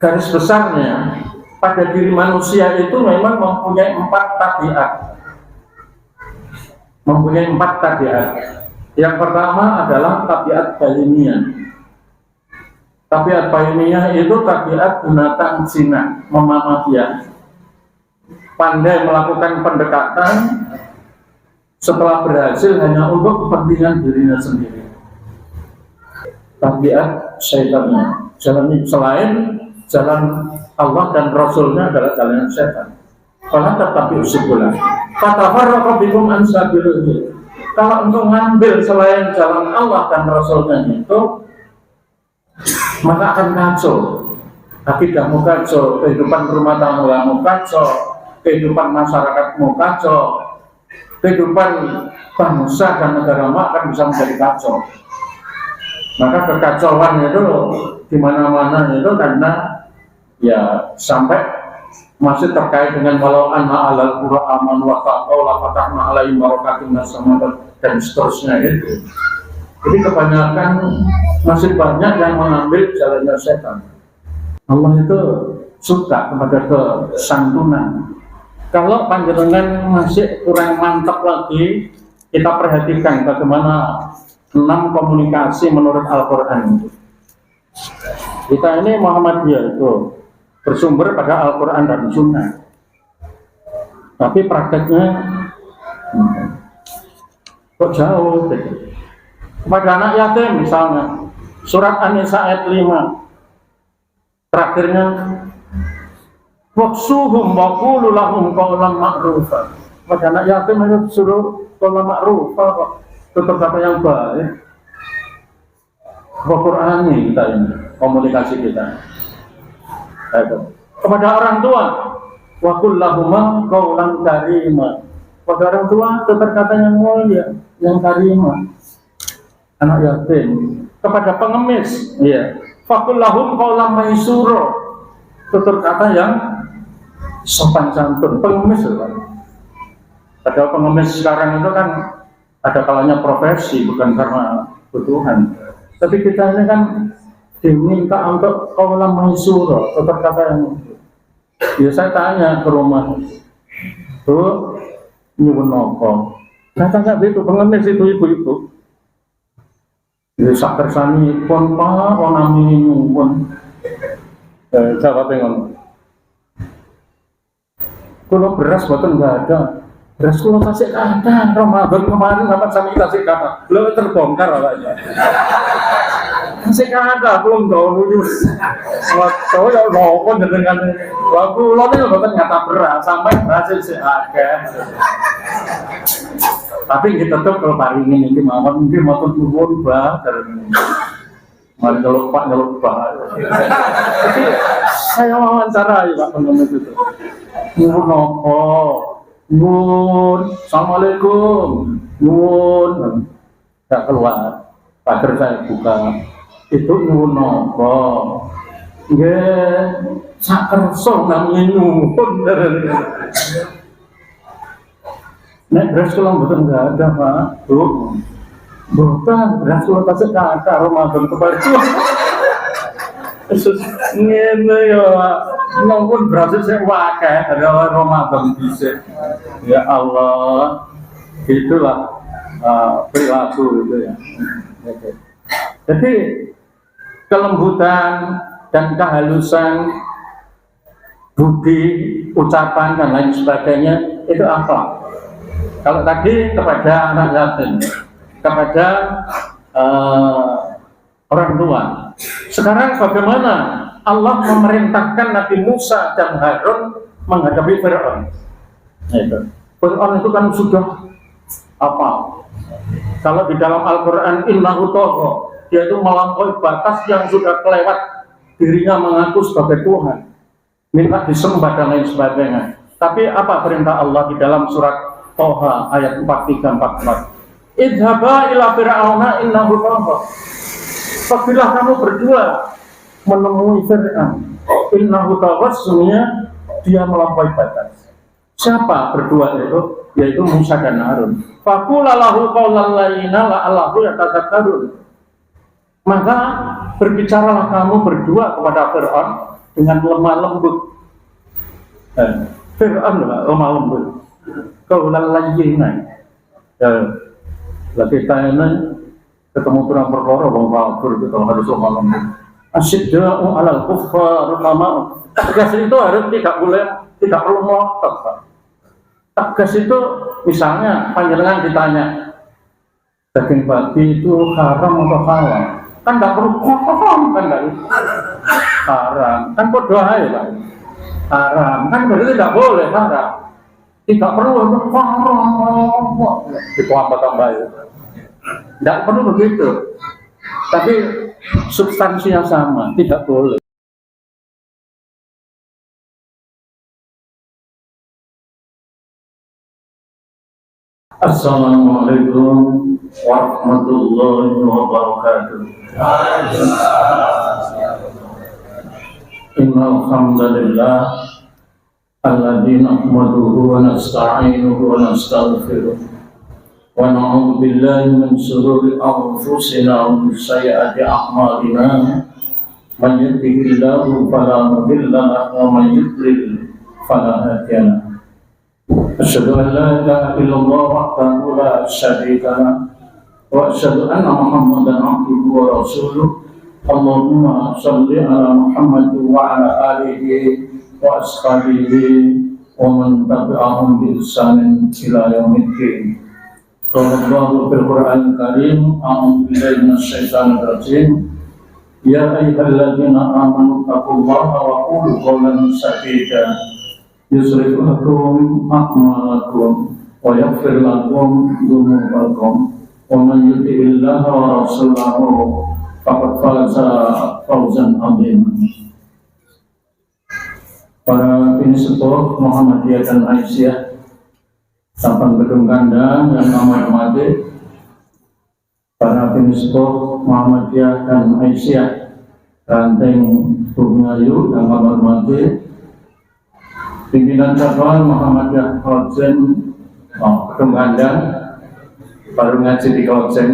garis besarnya pada diri manusia itu memang mempunyai empat tabiat. Yang pertama adalah tabiat bainiyah. Tabiat bainiyah itu tabiat binatang jinak, memamatia, pandai melakukan pendekatan setelah berhasil hanya untuk kepentingan dirinya sendiri. Tabiat syaitannya, jalan selain jalan Allah dan Rasulnya adalah jalan syaitan. Kalau tetapi usulah, fatafarraqu bikum an sabilihi. Kalau untuk ngambil selain jalan Allah dan Rasulnya itu, maka akan kacau. Akidahmu kacau, kehidupan rumah tanggamu kacau, kehidupan masyarakatmu kacau, kehidupan bangsa dan negaramu akan bisa menjadi kacau. Maka kekacauan itu di mana-mana itu karena ya sampai masih terkait dengan walau anna alal qura aman wa taqaw la fatahna alaihim barakatin minas sama dan seterusnya itu. Jadi kebanyakan masih banyak yang mengambil jalannya setan. Allah itu suka kepada kesantunan. Kalau panjenengan masih kurang mantap lagi, kita perhatikan bagaimana 6 komunikasi menurut Al-Quran. Kita ini Muhammadiyah itu bersumber pada Al-Quran dan Sunnah. Tapi prakteknya kok jauh gitu. Kepada anak yatim misalnya, surat An-Nisa ayat 5 terakhirnya waqsuhum wa qulu lahum qawlan ma'rufa. Kepada anak yatim itu suruh qawlan ma'rufa, tutur kata yang baik. Al-Quran ini kita ini komunikasi kita. Kepada orang tua, wa qul lahum qawlan karima. Kepada orang tua tutur kata yang mulia, yang karimah. Anak yatim. Kepada pengemis, iya. Faqul lahum qawlan maisura. Tutur kata yang sopan santun. Pengemis kan. Padahal pengemis sekarang itu kan ada kalanya profesi, bukan karena kebutuhan. Tapi kita ini kan diminta untuk qawlan maisura, tutur kata yang ya saya tanya ke rumah tuh nyuwun apa? Kata itu pengemis itu ibu-ibu. Ya sak kersani pun Pak nami nyuwun. Jawab ngono. Kalau beras boten enggak ada. Beras kula kasih kata Ramadan kemarin sampai sami kasih kata. Lho terbongkar awaknya. Kasih kata belum tahu nyus. Waktu ya nopon dengan waktu lo nih boten ngata beras sampai berhasil sih akeh. Tapi kita tetap kalau hari ini mungkin mau turun bah dari mari kalau Pak bah. Jadi saya wawancara ya Pak pengemis itu. Nyuwun nopo, nyuwun, assalamualaikum, nyuwun. Tak keluar, pagar saya buka. Itu nyuwun nopo, nggih sak kersa namanya nyuwun. Nek beras kula mboten enggak ada, Pak. Bu. Mboten, beras kula kasih kakak Ramadan kemarin. Ngene ya, Pak. Nongkon beras sing akeh dari Ramadan dhisik. Ya Allah. Itulah perilaku itu ya. Jadi kelembutan dan kehalusan budi, ucapan dan lain sebagainya itu apa? Kalau tadi kepada anak yatim, kepada orang tua. Sekarang bagaimana Allah memerintahkan Nabi Musa dan Harun menghadapi Fir'aun? Fir'aun itu kan sudah apa? Kalau di dalam Al-Quran innahu tagha, dia itu melampaui batas yang sudah kelewat, dirinya mengaku sebagai Tuhan, minta disembah dan lain sebagainya. Tapi apa perintah Allah di dalam surat Toha ayat 43-44? Idhaba ila fir'auna innahu tagha. Pergilah kamu berdua menemui Fir'aun. Innahu tagha, sesungguhnya dia melampaui batas. Siapa berdua itu? Yaitu Musa dan Harun. Faqula lahu qawlan layyina la'allahu yatadzakkarun. Maka berbicaralah kamu berdua kepada Fir'aun dengan lemah lembut. Fir'aun lemah lembut. Kaulan layyinan. Lah kita ini ketemu kurang perkara wong kafir itu harus lemah lembut. Asyidda'u 'alal kuffar ulama. Tegas itu harus tidak perlu ngotot. Tegas itu misalnya panjenengan ditanya daging babi itu haram atau halal, kan nggak perlu haram, kan nggak haram, kan bodoh aja kan haram, kan berarti tidak boleh haram, tidak perlu untuk haram itu apa tambah ya, tidak perlu begitu, tapi substansinya sama, tidak boleh. Assalamualaikum warahmatullahi wabarakatuh. Innal hamdalillah alladzi nahmaduhu wa nasta'inuhu wa nastaghfiruh wa na'udzu billahi min shururi anfusina wa min sayyiati a'malina. Man yahdihillahu fala mudilla lahu wa man yudlil fala hadiya lahu. Asyhadu an la ilaha illallah wahdahu la syarika lahu wa asyhadu anna Muhammadan abduhu wa rasuluh. Allahumma shalli ala Muhammad wa ala alihi wa ashabihi wa man tabi'ahum bi ihsanin ila yaumiddin. Qala Allahu fil Qur'anil Karim, a'udzu billahi minasyaitonir rajim. Ya ayyuhalladzina amanu taqullaha wa qulu qawlan sadida. Yusrif lakum a'malakum wa yaghfir lakum dhunubakum wa man yuti'illaha wa rasulahu faqad faza fawzan 'azima. Para pengasuh Muhammadiyah dan Aisyah, Tapan Gedung Kandang yang kami hormati, para pengasuh Muhammadiyah dan Aisyah Ranting Bungayu yang kami hormati, pimpinan cabang Muhammadiyah Klojen, Gedung Kandang, baru ngaji di Klojen.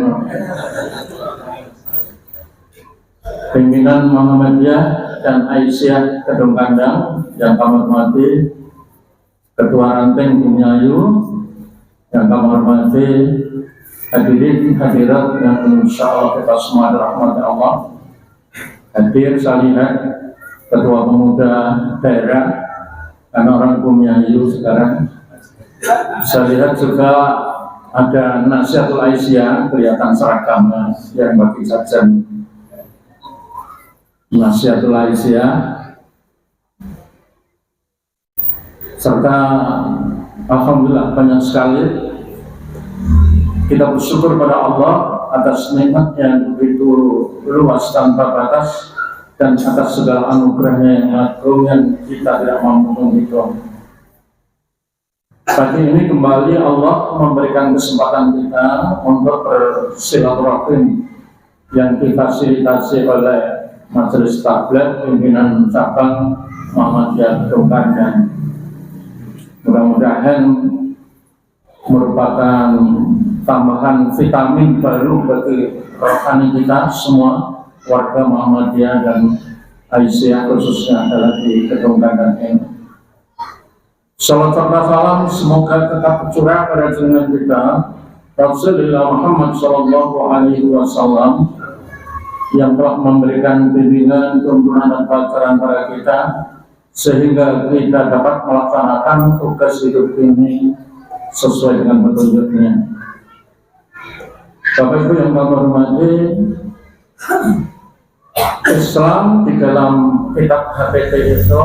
Pimpinan Muhammadiyah dan Aisyah Gedung Kandang yang kami hormati, Ketua Ranting Bungayu yang kami hormati, hadirin hadirat yang insyaallah kita semua dirahmati Allah, hadir salihat Ketua Pemuda Daerah karena orang Bungayu sekarang. Saya lihat juga ada Nasihatul Aisyah, kelihatan seragamnya yang bagi sajian Nasihatul Aisyah, serta alhamdulillah banyak sekali kita bersyukur pada Allah atas nikmat yang begitu luas tanpa batas dan atas segala anugerahnya yang agung yang kita tidak mampu menghitung. Pagi ini kembali Allah memberikan kesempatan kita untuk bersilaturahim yang difasilitasi oleh Majelis Tabligh pimpinan cabang Muhammadiyah Gedung Kandang. Mudah-mudahan merupakan tambahan vitamin baru bagi rohani kita semua, warga Muhammadiyah dan Aisyah khususnya adalah di Gedung Kandang ini. Salam serta salam semoga tetap tercurah pada junjungan kita Rasulullah Muhammad Sallallahu Alaihi Wasallam yang telah memberikan bimbingan, tuntunan dan pelajaran pada kita sehingga kita dapat melaksanakan tugas hidup ini sesuai dengan petunjuknya. Bapak Ibu yang kami hormati, Islam di dalam kitab HPT itu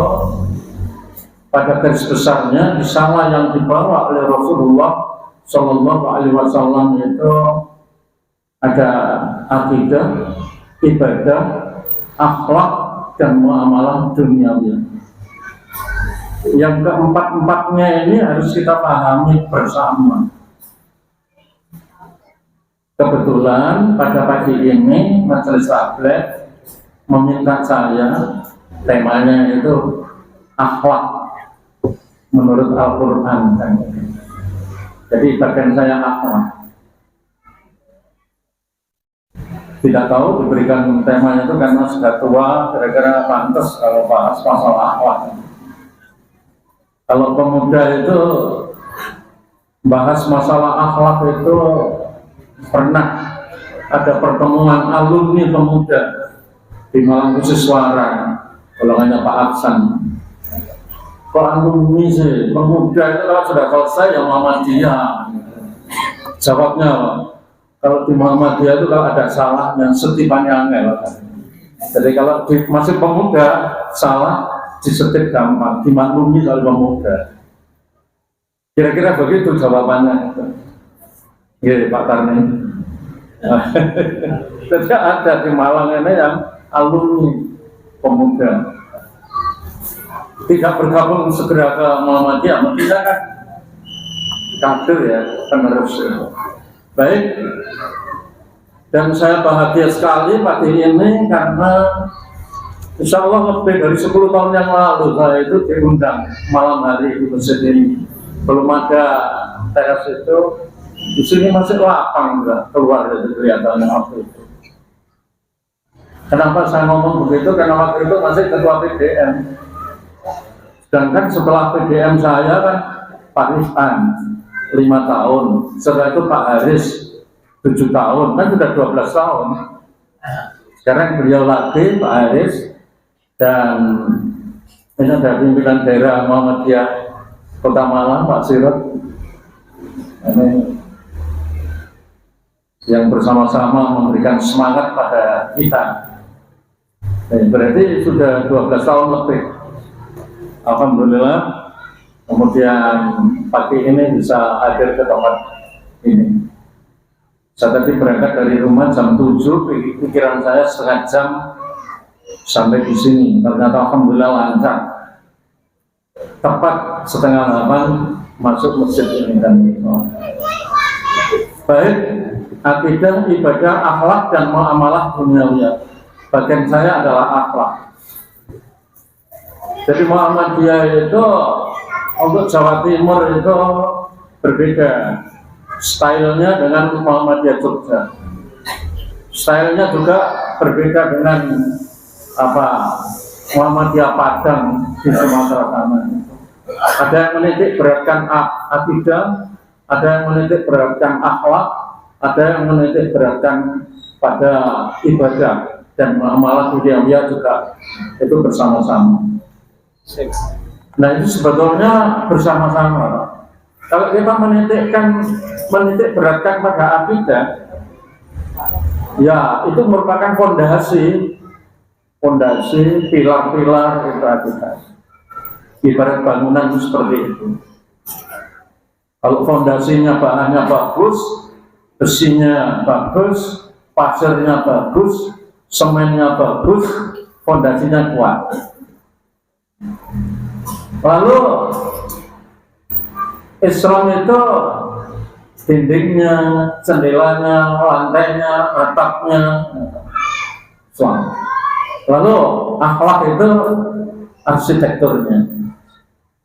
pada garis besarnya di sana yang dibawa oleh Rasulullah Shallallahu Alaihi Wasallam itu ada akidah, ibadah, akhlak dan muamalah duniawi. Yang keempat-empatnya ini harus kita pahami bersama. Kebetulan pada pagi ini Majelis Tabligh meminta saya, temanya itu akhlak menurut Al-Quran. Jadi bagian saya akhlak. Tidak tahu diberikan temanya itu karena sudah tua, kira-kira pantas kalau bahas masalah akhlak. Kalau pemuda itu bahas masalah akhlak itu pernah ada pertemuan alumni pemuda di Malang Khusus Suara, golongannya Pak Aksan. Kok alumni sih, pemuda itu kalau sudah selesai ya Muhammadiyah. Jawabnya apa? Kalau di Muhammadiyah itu kalau ada salahnya setipannya angel. Jadi kalau masih pemuda salah disetip gampang, dimaklumi oleh pemuda. Kira-kira begitu jawabannya. Iya Pak Tarni. Jadi ada di Malang ini yang alumni pemuda tidak bergabung segera ke Muhammadiyah, mestinya kan kader ya, penerus. Baik, dan saya bahagia sekali pagi ini karena insya Allah lebih dari 10 tahun yang lalu saya itu diundang malam hari di masjid ini. Belum ada teras itu, di sini masih lapang keluar dari kelihatannya waktu itu. Kenapa saya ngomong begitu? Karena waktu itu masih ketua PDM. Sedangkan setelah PDM saya kan Pak Rifan 5 tahun, setelah itu Pak Haris 7 tahun, kan sudah 12 tahun. Sekarang beliau lagi Pak Haris, dan ini ada pimpinan daerah Muhammadiyah Kota Malang Pak Sirot, ini yang bersama-sama memberikan semangat pada kita. Berarti sudah 12 tahun lebih. Alhamdulillah, kemudian pagi ini bisa hadir ke tempat ini. Saya tadi berangkat dari rumah jam 7, pikiran saya setengah jam sampai di sini. Ternyata alhamdulillah lancar. Tepat setengah 8 masuk masjid ini dan baik, akidah, ibadah, akhlak dan muamalah duniawi. Bagian saya adalah akhlak. Jadi Muhammadiyah itu untuk Jawa Timur itu berbeda stylenya dengan Muhammadiyah Jogja. Stylenya juga berbeda dengan Muhammadiyah Padang di Sumatera sana. Ada yang menitik beratkan akidah, ada yang menitik beratkan akhlak, ada yang menitik beratkan pada ibadah dan muamalah duniawi juga itu bersama-sama. Nah itu sebetulnya bersama-sama. Kalau kita menitik beratkan pada akidah, ya itu merupakan fondasi, pilar-pilar itu akidah. Ibarat bangunan itu seperti itu. Kalau fondasinya bahannya bagus, besinya bagus, pasirnya bagus, semennya bagus, fondasinya kuat. Lalu Islam itu dindingnya, jendelanya, lantainya, atapnya Islam. Lalu akhlak itu arsitekturnya.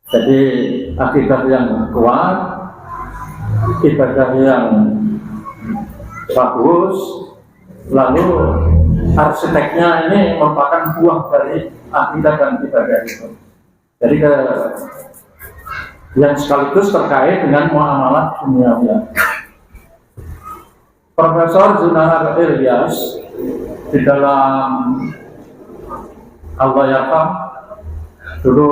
Jadi akidah yang kuat, ibadah yang bagus, lalu arsiteknya ini merupakan buah dari akidah dan ibadah itu. Jadi yang sekaligus terkait dengan muamalah duniawi. Profesor Zunnahar Ilyas di dalam Al-Bayaqah dulu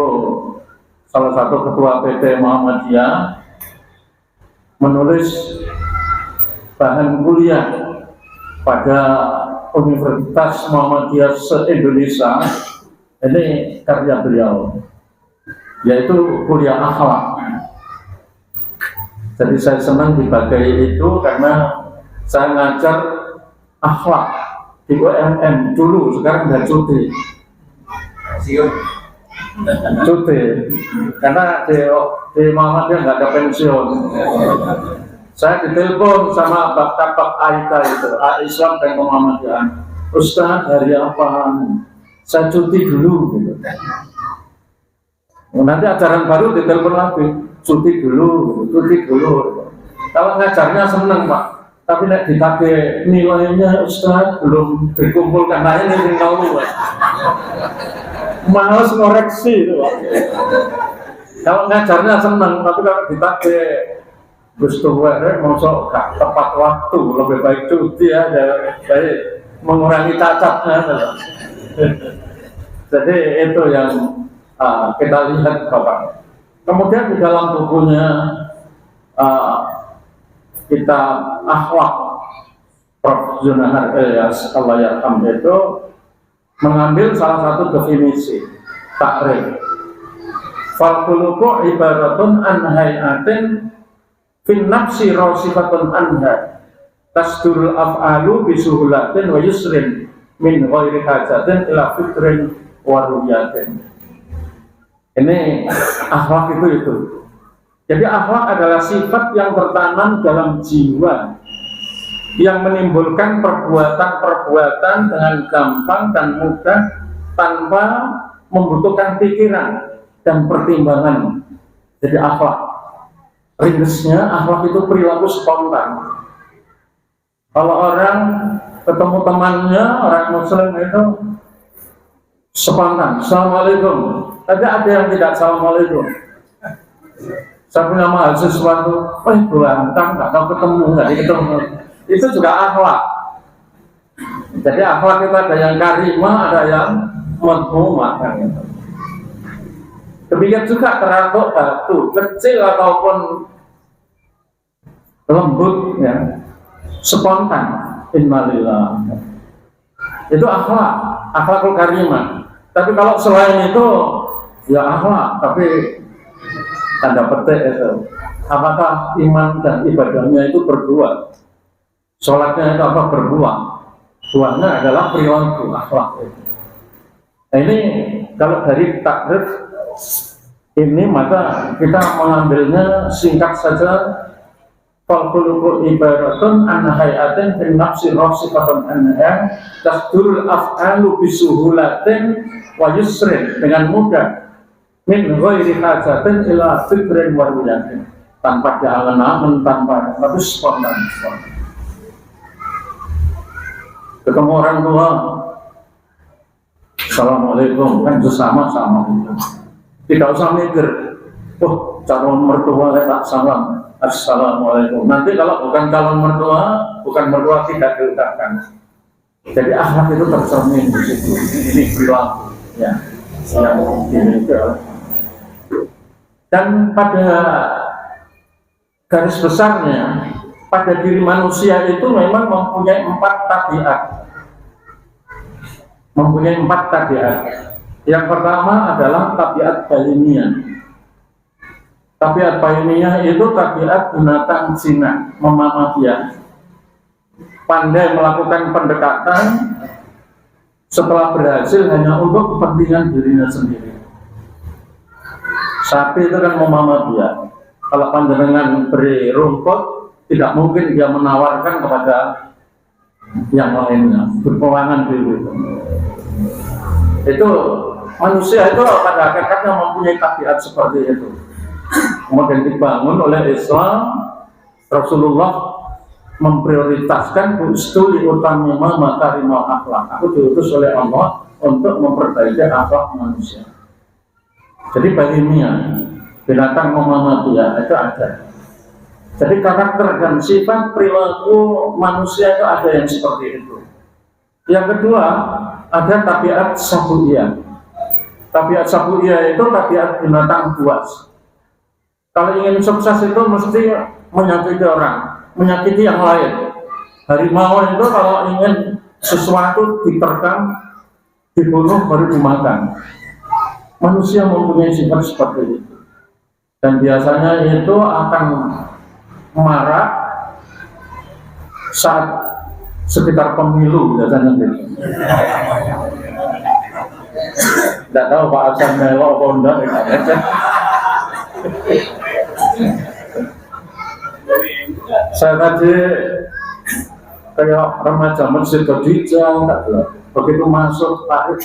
salah satu ketua PT Muhammadiyah menulis bahan kuliah pada Universitas Muhammadiyah se-Indonesia. Ini karya beliau, yaitu kuliah akhlak. Jadi saya senang dipakai itu karena saya ngajar akhlak di UMM dulu, sekarang udah cuti. Cuti, karena di Muhammadiyah nggak ada pensiun. Saya ditelepon sama Bapak Aika itu, Islam dan Muhammadiyah. Ustaz, hari apa? Saya cuti dulu. Gitu. Nanti ajaran baru ditelepon lagi, cuti dulu. Kalau ngajarnya seneng Pak, Tapi nek ditagih nilainya Ustaz belum dikumpulkan, nah ini tinggal lu. Males ngoreksi itu. Kalau ngajarnya seneng, tapi kalau ditagih Gus Tuwere masuk gak tepat waktu, lebih baik cuti aja, baik mengurangi cacatnya. Jadi itu yang kita lihat Bapak. Kemudian di dalam bukunya kita akhlak Prof. Junahar Ilyas Allah yarham itu mengambil salah satu definisi takrif. Fal khuluqu ibaratun an hayatin fin nafsi rasifatun anha tasdurul af'alu bisuhulatin wa yusrin min ghairi hajatin ila fikrin wa ruyatin. Ini akhlak itu. Jadi akhlak adalah sifat yang tertanam dalam jiwa yang menimbulkan perbuatan-perbuatan dengan gampang dan mudah tanpa membutuhkan pikiran dan pertimbangan. Jadi akhlak, ringkasnya akhlak itu perilaku spontan. Kalau orang ketemu temannya, orang muslim itu spontan, assalamualaikum. Tapi ada yang tidak assalamualaikum. Saya punya mahasiswa itu, berantang, nggak tahu ketemu. Itu juga akhlak. Jadi akhlak itu ada yang karimah, ada yang madhumah. Demikian juga terangkut batu, kecil ataupun lembut, ya, spontan. Innalillah. Itu akhlak, akhlakul karimah. Tapi kalau selain itu, ya akhlak, tapi tanda petik itu. Apakah iman dan ibadahnya itu berbuah? Sholatnya itu apa berbuah? Buahnya adalah perilaku akhlak itu. Nah, ini kalau dari takrif ini maka kita mengambilnya singkat saja. Fal khuluqu ibaratun an hayatin fin nafsi rasifatun anha tasdurul af'alu bisuhulatin wa yusrin, dengan mudah, min ghairi hajatin ila fikrin wa ruyatin, tanpa diangan-angan, tanpa harus spontan. Ketemu orang tua, assalamualaikum, kan sama-sama. Tidak usah mikir, calon mertua tak salam, assalamualaikum. Nanti kalau bukan calon mertua tidak diucapkan. Jadi akhlak itu tercermin di situ. Ini perilaku, ya, yang dimiliki oleh. Dan pada garis besarnya, pada diri manusia itu memang mempunyai empat tabiat. Yang pertama adalah tabiat bainiyah. Tabiat bainiyah itu tabiat binatang jinak, memamatia, pandai melakukan pendekatan setelah berhasil hanya untuk kepentingan dirinya sendiri. Sapi itu kan memamatia. Kalau panjenengan beri rumput, tidak mungkin dia menawarkan kepada yang lainnya, berpewangan diri. Itu manusia itu pada hakikatnya mempunyai tabiat seperti itu. Kemudian dibangun oleh Islam, Rasulullah memprioritaskan ustuli utamima makarimul akhlak. Aku diutus oleh Allah untuk memperbaiki akhlak manusia. Jadi baginya binatang memamatia itu ada. Jadi karakter dan sifat perilaku manusia itu ada yang seperti itu. Yang kedua, ada tabiat sabuiyah. Tabiat sabuiyah itu tabiat binatang buas. Kalau ingin sukses itu mesti menyakiti orang, menyakiti yang lain. Harimau itu kalau ingin sesuatu diterkam, dibunuh baru dimakan. Manusia mempunyai sifat seperti itu. Dan biasanya itu akan marah saat sekitar pemilu biasanya gitu. Tidak tahu Pak Hasan melok apa enggak ya. Saya tadi kayak remaja masjid Khadijah, begitu masuk Pak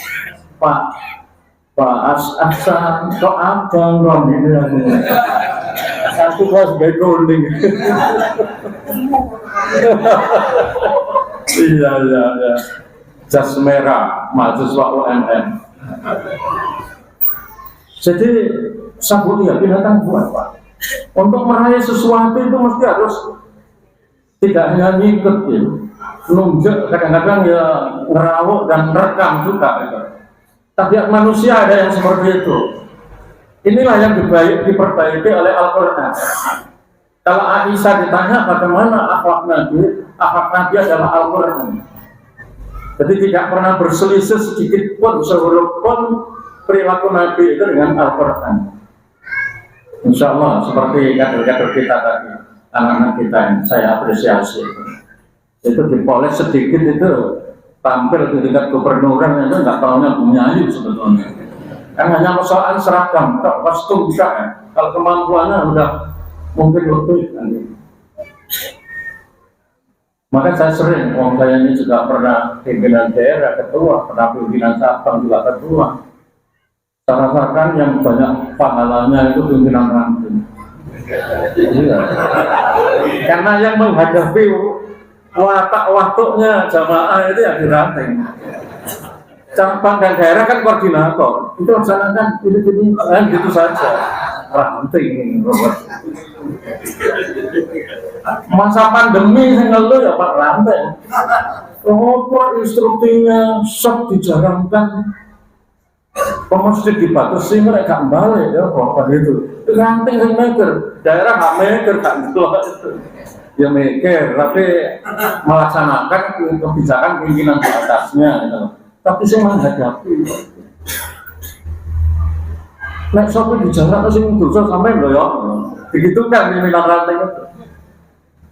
Hasan kok abang ron ini aku kelas backgrounding. Iya. Jas merah, mahasiswa UMM. Jadi sabun ya binatang buat Pak. Untuk meraih sesuatu itu mesti harus tidak hanya ngikut ya, nunjuk, kadang-kadang ya ngerawuk dan rekam juga gitu. Tabiat manusia ada yang seperti itu. Inilah yang diperbaiki oleh Al-Quran. Kalau Aisyah ditanya bagaimana akhlak Nabi adalah Al-Quran. Jadi tidak pernah berselisih sedikit pun, sehuruf pun perilaku Nabi itu dengan Al-Quran. Insya Allah seperti kader-kader kita tadi, anak-anak kita yang saya apresiasi itu dipoles sedikit itu tampil di tingkat gubernuran itu nggak tahunya Bumi Ayu sebetulnya. Kan hanya persoalan seragam, kostum bisa ya. Kalau kemampuannya udah mungkin lebih. Maka saya sering, saya ini juga pernah pimpinan daerah ketua, pernah pimpinan cabang juga ketua. Rasakan yang banyak pahalanya itu pimpinan ranting. Karena yang menghadapi watak-watuknya jamaah itu yang di ranting. Cabang dan daerah kan koordinator. Itu laksanakan ini gitu saja. Ranting. Masa pandemi saya ngeluh ya Pak ranting. Kok instrukturnya sok dijalankan. Mesti dibatasi mereka kembali ya kok itu. Ranting yang mikir, daerah nggak mikir kan itu. Ya mikir, tapi melaksanakan kebijakan pimpinan di atasnya. Gitu. Tapi saya menghadapi. Nek sampai di jalan sih dosa sampai loh ya. Begitu kan pimpinan ranting itu.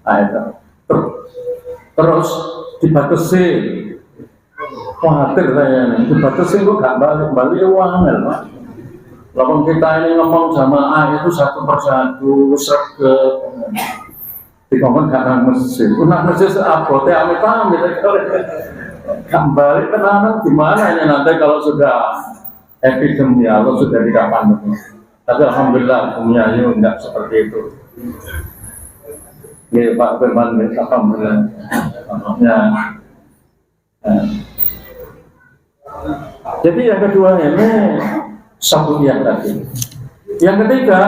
Nah itu. Terus dibatasi. Khawatir saya ini, dibatasi kok gak balik uang Pak. Lalu kita ini ngomong jamaah itu satu persatu, sregep dikongkon gak nang masjid. Nang masjid abote amit-amit gak balik tenanan gimana ini nanti kalau sudah epidemi atau sudah tidak pandemi. Tapi alhamdulillah Bumi Ayu enggak seperti itu. Ya Pak Firman, alhamdulillah. Jadi yang kedua ini sabuniyah tadi. Yang ketiga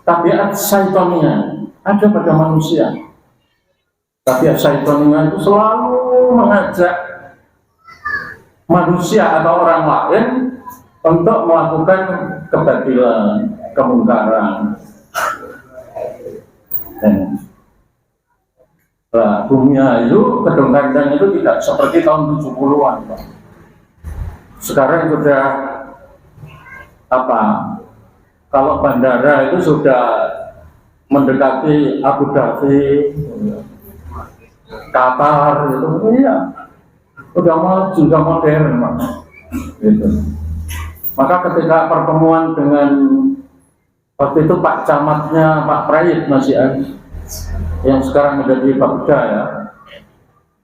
tabiat syaitonia ada pada manusia. Tabiat syaitonia itu selalu mengajak manusia atau orang lain untuk melakukan kebatilan, kemungkaran. Nah, Bumi Ayu Gedung Kandang itu tidak seperti tahun 70-an Pak. Sekarang sudah apa? Kalau bandara itu sudah mendekati Abu Dhabi, Qatar itu, iya, sudah maju, sudah modern, Pak. Gitu. Maka ketika pertemuan dengan waktu itu Pak Camatnya Pak Prayit masih ada, yang sekarang menjadi Babda ya,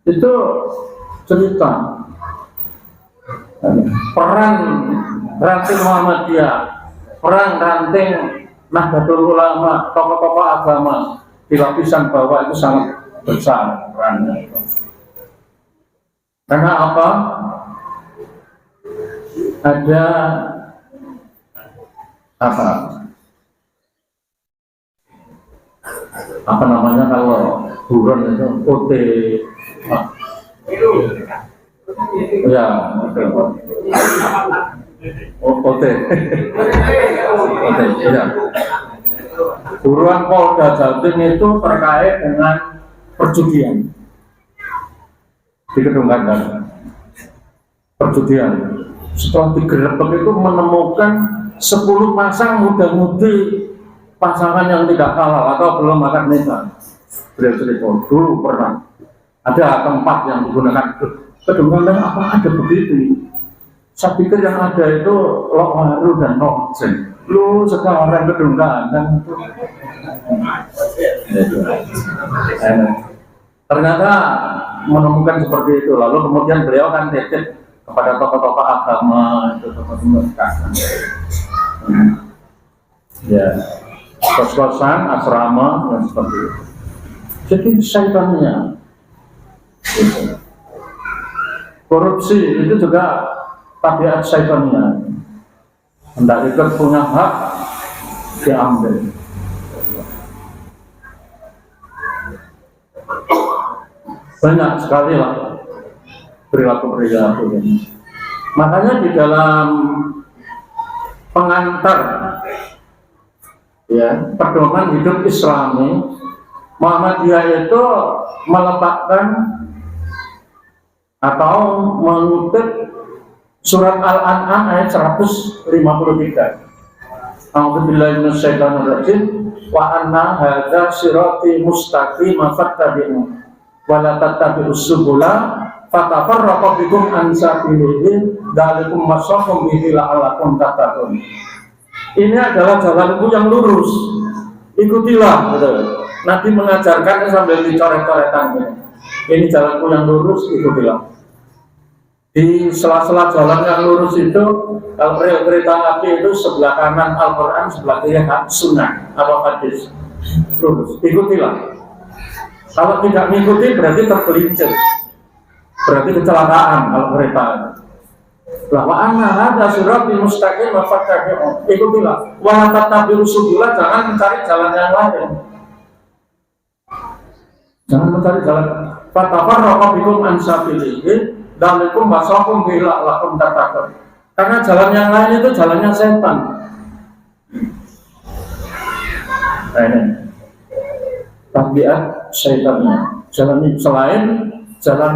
itu cerita perang ranting Muhammadiyah, perang ranting Nahdlatul Ulama, tokoh-tokoh agama di lapisan bawah itu sangat besar perannya. Karena apa? Ada apa namanya kalau buron itu OT ya OT ya buruan Polda Jatim itu terkait dengan perjudian di Gedung Kandang. Perjudian setelah digerebek itu menemukan 10 pasang muda-mudi pasangan yang tidak halal atau belum akad nikah. Beliau cerita dulu pernah ada tempat yang digunakan Gedung Kandang apa ada begitu. Saya pikir yang ada itu Lok Waru dan Nokjen. Lu sekarang Gedung Kandang itu. Ternyata menemukan seperti itu. Lalu kemudian beliau kan titip kepada tokoh-tokoh agama itu tokoh-tokoh ya kos-kosan, asrama dan seperti itu. Jadi syaitannya. Korupsi itu juga tabiat syaitannya. Hendak ikut punya hak diambil. Banyak sekali lah perilaku-perilaku ini. Makanya di dalam pengantar ya pedoman hidup Islami, Muhammadiyah itu meletakkan atau mengutip surat Al-An'am ayat 153. A'udzubillahi minasyaitonirrajim wa anna hadza sirati mustaqiman fattabi'u wa la tattabi'us subula fatafarraqu bikum an sabilihi dzalikum wasaqum bihi la'allakum tattaqun. Ini adalah jalanku yang lurus, ikutilah, gitu. Nabi mengajarkan sambil dicoret-coretan. Ini jalanku yang lurus, ikutilah. Di sela-sela jalan yang lurus itu, kalau rel kereta api itu sebelah kanan Al-Quran, sebelah kiri Sunnah atau hadis. Lurus, ikutilah. Kalau tidak mengikuti berarti tergelincir, berarti kecelakaan kalau kereta. Bahwa anak ada surat di mustaqim fattabi'u, ikutilah. Wa tattabi'us subula, jangan mencari jalan yang lain. Jangan mencari jalan. Fatafarraqu bikum an sabilihi dzalikum wasaqum bihi la'allakum tattaqun. Karena jalan yang lain itu jalannya setan. Nah ini tabiat syaitannya. Jalan selain jalan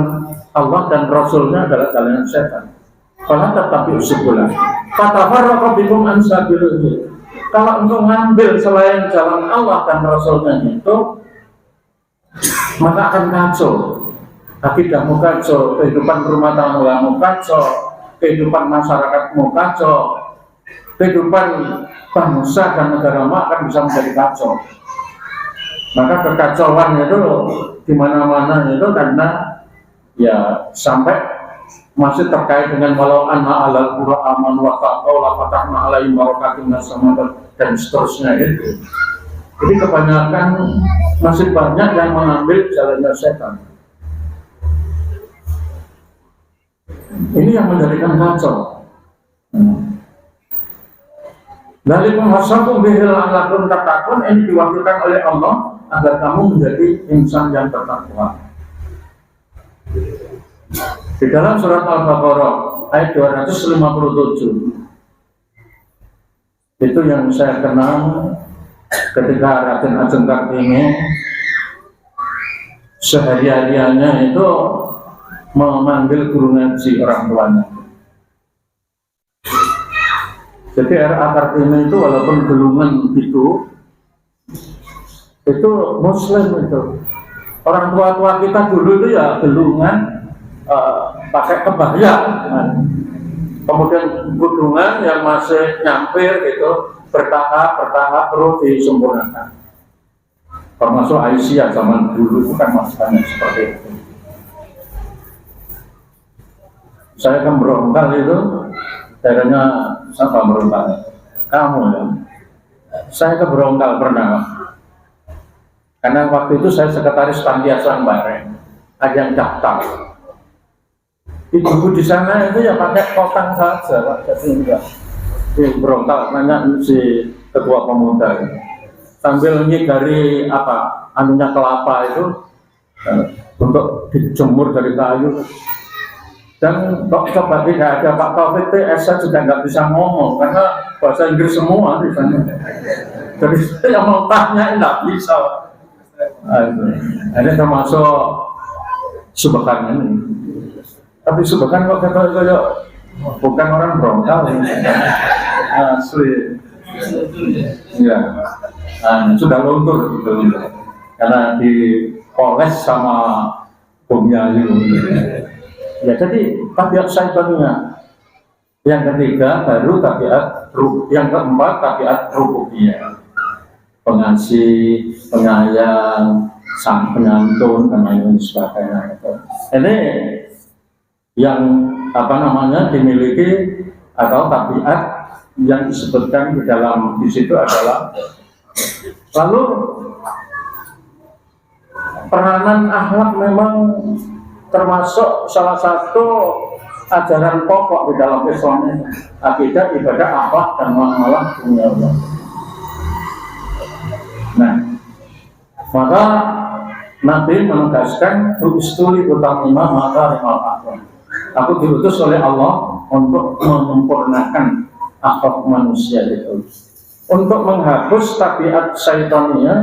Allah dan Rasulnya adalah jalan setan. Kalau tetapi usulah, fatafarraqu bikum an sabilihi. Kalau engkau ngambil selain jalan Allah dan Rasulnya itu, maka akan kacau. Akidahmu kacau, kehidupan rumah tanggamu kacau, kehidupan masyarakatmu kacau, kehidupan bangsa dan negaramu akan bisa menjadi kacau. Maka kekacauan itu di mana-mana itu karena ya sampai masih terkait dengan walau anna alal qura amanu wa taqaw la fatahna alaihim barakatin minas samaa'i dan seterusnya itu. Jadi kebanyakan masih banyak yang mengambil jalannya setan. Ini yang menjadikan kacau. Dari penghasakum bihil alakum tatakun, ini diwakilkan oleh Allah agar kamu menjadi insan yang bertakwa. Di dalam surat Al-Baqarah ayat 257 itu yang saya kenal ketika Raden Ajeng Kartini sehari-hariannya itu memanggil guru ngaji orang tuanya. Jadi R.A. Kartini itu walaupun gelungan itu Muslim itu. Orang tua-tua kita dulu itu ya gelungan pakai kebaya, kemudian gudungan yang masih nyampir gitu, bertahap perlu disempurnakan. Termasuk Aisyah zaman dulu itu kan masih banyak seperti itu. Saya kan berontak itu, daerahnya siapa berontak? Kamu ya. Saya ke berontak pernah, karena waktu itu saya sekretaris panti asuhan Bareng, ada yang daftar. Ibu di sana itu ya pakai kotang saja, Pak. Jadi enggak berontak nanya si ketua pemuda sambil nyigari anunya kelapa itu untuk dijemur dari kayu. Dan kok coba tidak ada Pak Taufik TS, saya juga nggak bisa ngomong karena bahasa Inggris semua di sana. Jadi saya mau tanya nggak bisa. Ini termasuk subhan ini. Tapi subhan kok kayak bukan orang berontak ini. Asli. Ya. Sudah luntur gitu. Karena dipoles sama Bung Yayu. Ya jadi tabiat syaitannya. Yang ketiga baru tabiat yang keempat tabiat rububiyah. Pengasih, penyayang, sang penyantun dan lain sebagainya. Ini yang dimiliki atau tabiat yang disebutkan di situ adalah lalu peranan akhlak memang termasuk salah satu ajaran pokok di dalam Islam ini. Akidah, ibadah, akhlak, dan muamalah dunia Allah. Nah, maka Nabi menegaskan istuli utamina maka rimal akhlak. Aku diutus oleh Allah untuk menyempurnakan akhlak manusia itu, untuk menghapus tabiat syaitania,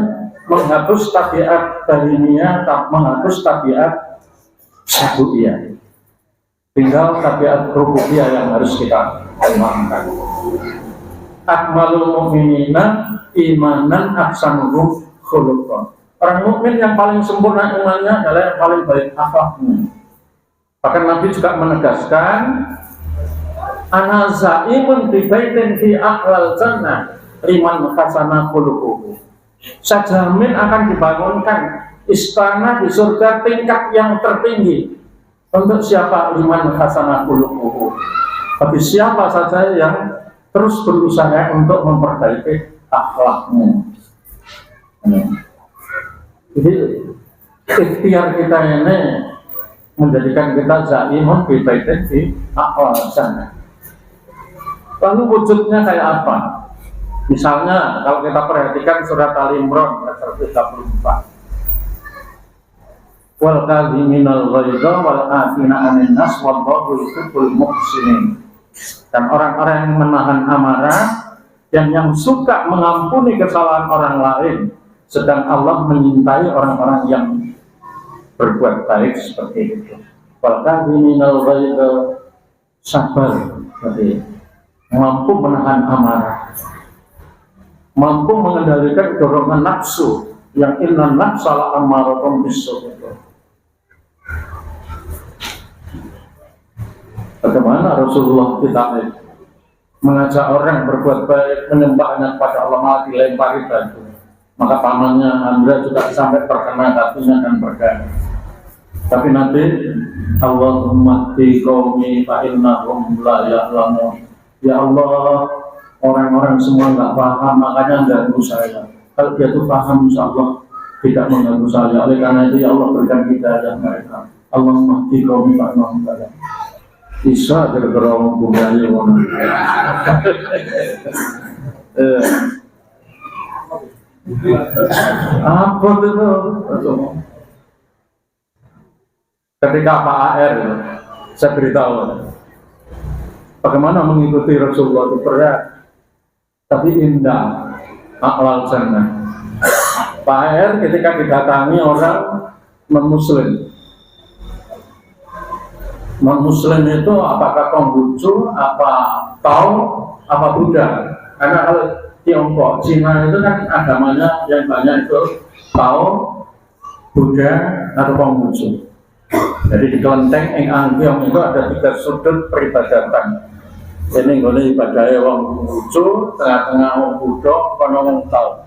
menghapus tabiat bahimia, menghapus tabiat sabuiyah. Tinggal tabiat rububiyah yang harus kita kembangkan. Akmalul mu'minina imanan ahsanuhum khuluqan. Orang mukmin yang paling sempurna imannya adalah yang paling baik akhlaknya. Bahkan Nabi juga menegaskan, ana zaimun bi baitin fi aqlal jannah liman hasana khuluquhu. Saya jamin akan dibangunkan istana di surga tingkat yang tertinggi untuk siapa? Liman hasana khuluquhu. Bagi siapa saja yang terus berusaha untuk memperbaiki akhlaknya. Jadi ikhtiar kita ini menjadikan kita zaimun bi baitin fi aqlal jannah. Lalu wujudnya kayak apa? Misalnya kalau kita perhatikan surat Al-Imran ayat 34. Wal kadhiminal ghaidha wal afina 'anil nas wallahu yuhibbul muhsinin. Dan orang-orang yang menahan amarah dan yang suka mengampuni kesalahan orang lain, sedang Allah menyintai orang-orang yang berbuat baik seperti itu. Wal kadhiminal ghaidha, sabar, berarti mampu menahan amarah, mampu mengendalikan dorongan nafsu yang inna nafsala ammaratun bisu. Bagaimana Rasulullah kita mengajak orang berbuat baik, menyembahnya kepada Allah, malah dilempari batu. Maka pamannya Hamzah juga sampai terkena kakinya dan berdarah. Tapi nanti Allahumma di qaumi fa innahum la ya'lamun. Ya Allah, orang-orang semua nggak paham, makanya ganggu saya. Kalau dia tuh paham, insya Allah tidak mengganggu saya. Oleh karena itu, ya Allah berikan hidayah mereka. Allahumma di qaumi fa innahum la ya'lamun. Bisa bergerak kembali orang. Apa itu? Ketika Pak AR, saya beritahu bagaimana mengikuti Rasulullah itu berat, tapi indah. Aklal jannah. Pak AR ketika didatangi orang non-muslim. Non-muslim itu apakah Konghucu, apa Tao, apa Buddha? Karena kalau Tiongkok, Cina itu kan agamanya yang banyak itu Tao, Buddha, atau Konghucu. Jadi di kelenteng Eng Angkyong itu ada 3 sudut peribadatan. Ini boleh ibadahnya wong Konghucu, tengah-tengah wong Buddha, kono wong Tao.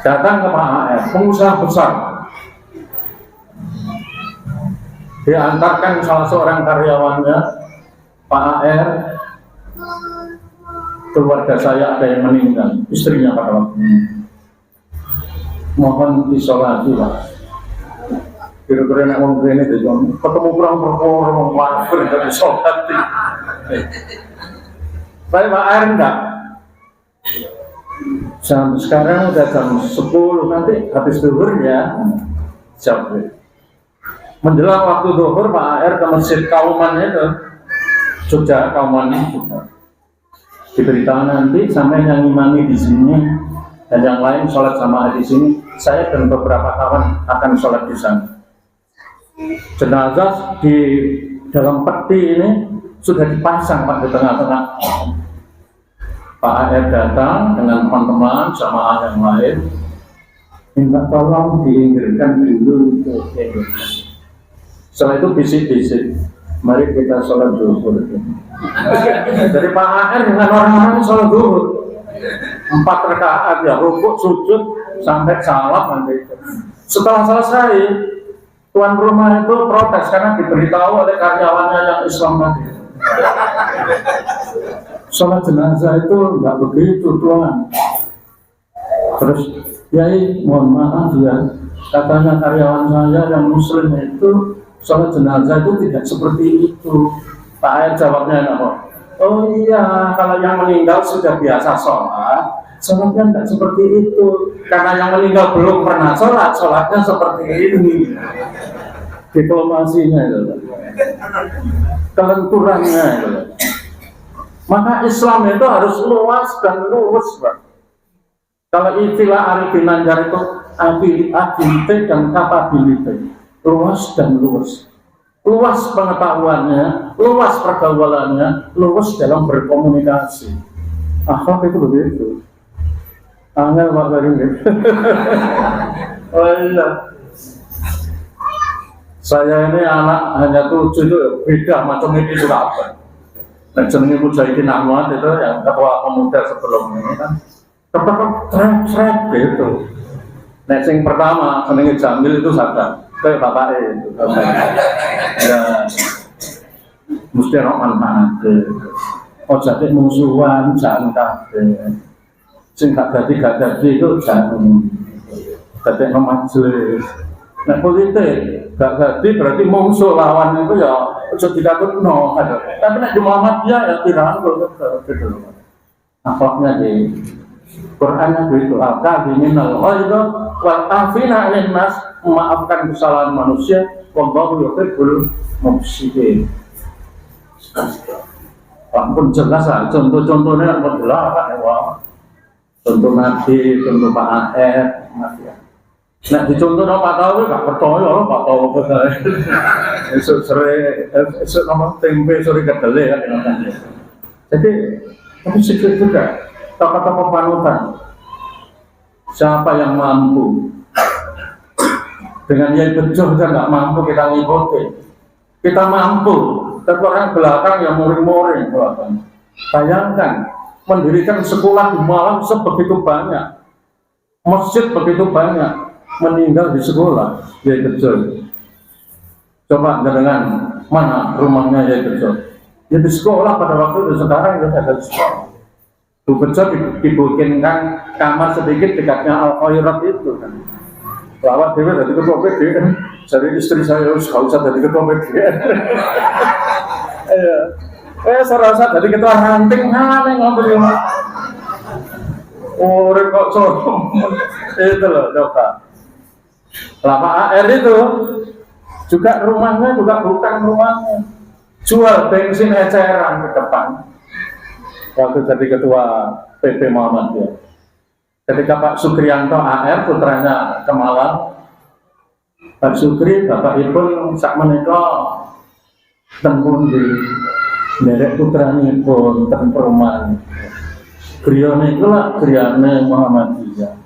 Datang ke Pak AR, pengusaha besar. Diantarkan salah seorang karyawannya, Pak AR, keluarga saya ada yang meninggal, istrinya pada waktu ini. Mohon disolati Pak. Kira-kira nak ngomong ini deh, ketemu kurang kafir dari disolati. Tapi Pak AR enggak. Jam sekarang udah jam 10, nanti habis zuhur ya. Jam menjelang waktu zuhur Pak AR ke masjid Kauman itu, Jogja Kauman itu, diberitahu nanti sampai yang imami di sini dan yang lain sholat jamaah di sini. Saya dan beberapa kawan akan sholat di sana. Jenazah di dalam peti ini sudah dipasang Pak di tengah-tengah. Pak AR datang dengan teman-teman jamaah yang lain, minta tolong diinggirkan dulu ke. Setelah itu bisik-bisik, mari kita sholat zuhur. Dari Pak AR dengan orang-orang sholat zuhur 4 rakaat ya, rukuk, sujud, sampai salam nanti. Setelah selesai, tuan rumah itu protes karena diberitahu oleh karyawannya yang Islam tadi. Sholat jenazah itu nggak begitu tuan. Terus, Yai, mohon maaf ya, Katanya karyawan saya yang muslim itu sholat jenazah itu tidak seperti itu. Pak Air jawabnya apa? Oh iya, kalau yang meninggal sudah biasa sholatnya tidak seperti itu. Karena yang meninggal belum pernah sholatnya seperti ini. Diplomasinya itu, kelenturannya itu. Maka Islam itu harus luas dan lurus, Pak. Kalau istilah Arifin Anjar itu ability dan capability, luas dan lurus. Luas pengetahuannya, luas pergaulannya, luas dalam berkomunikasi. Akhlak itu begitu. Angel Pak Karim. Oh iya. Saya ini anak hanya 7 itu beda macam ini juga apa. Nah, jenenge Mujahidin Ahmad itu yang ketua pemuda sebelum ini kan trek gitu. Nah, yang pertama jenenge Jamil itu sadar, kayak bapak itu. Ya, mesti orang manfaat. Oh jadi musuhan jangan kabeh. Sing gak jadi itu jangan. Jadi majelis. Nah politik gak jadi berarti musuh lawan itu ya sudah dikatutno ada. Tapi nek di Muhammadiyah ya tirahan gitu. Akhlaknya di Qurannya begitu. Al-Kafiminal ghaiza wal afina 'anil nas, memaafkan kesalahan manusia, wallahu yuhibbul muhsinin. Ampun jelas lah contoh-contohnya ampun jelas ya. Contoh Nabi, contoh Pak AR, ya. Nah dicontoh Pak Tahu gak percaya loh Pak Tahu betul. Esok sore, esok nomor tempe sore kedele kan. Jadi tapi sedikit juga tokoh-tokoh panutan. Siapa yang mampu dengan yang betul kita nggak mampu kita ngikuti. Kita mampu, tapi orang belakang yang muring-muring belakang. Bayangkan mendirikan sekolah di Malang sebegitu banyak, masjid begitu banyak. Meninggal di sekolah ya kecil. Coba dengan mana rumahnya ya kecil. Ya di sekolah pada waktu itu, sekarang ya ada sekolah. Itu kecil dibikinkan kamar sedikit dekatnya Al-Khairat itu kan. Lawat dewe dari ketua PDN, jadi istri saya harus gak usah dari ketua PDN. Saya rasa dari ketua ranting aneh ngobrol. Orang kok sombong itu loh coba. Lama AR itu juga rumahnya juga bukan rumahnya, jual bensin eceran ke depan. Waktu jadi ketua PP Muhammadiyah, ketika Pak Sukriyanto AR putranya ke Malang, Pak Sukri bapak ibu sak menika tembun di derek putranya pun temperuman. Griyane itulah griyane Muhammadiyah.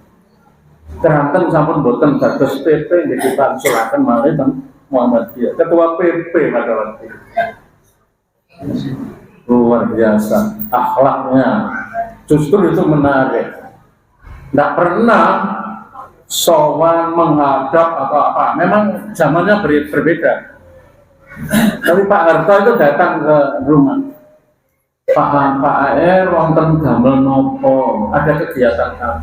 Keranten sampun boten dados PP nggih dipansulaken malih teng Muhammadiyah. Ketua PP pada waktu itu. Luar biasa akhlaknya. Justru itu menarik. Tidak pernah sowan menghadap atau apa. Memang zamannya berbeda. Tapi Pak Harto itu datang ke rumah. Pak AR wonten damel nopo, ada kegiatan apa?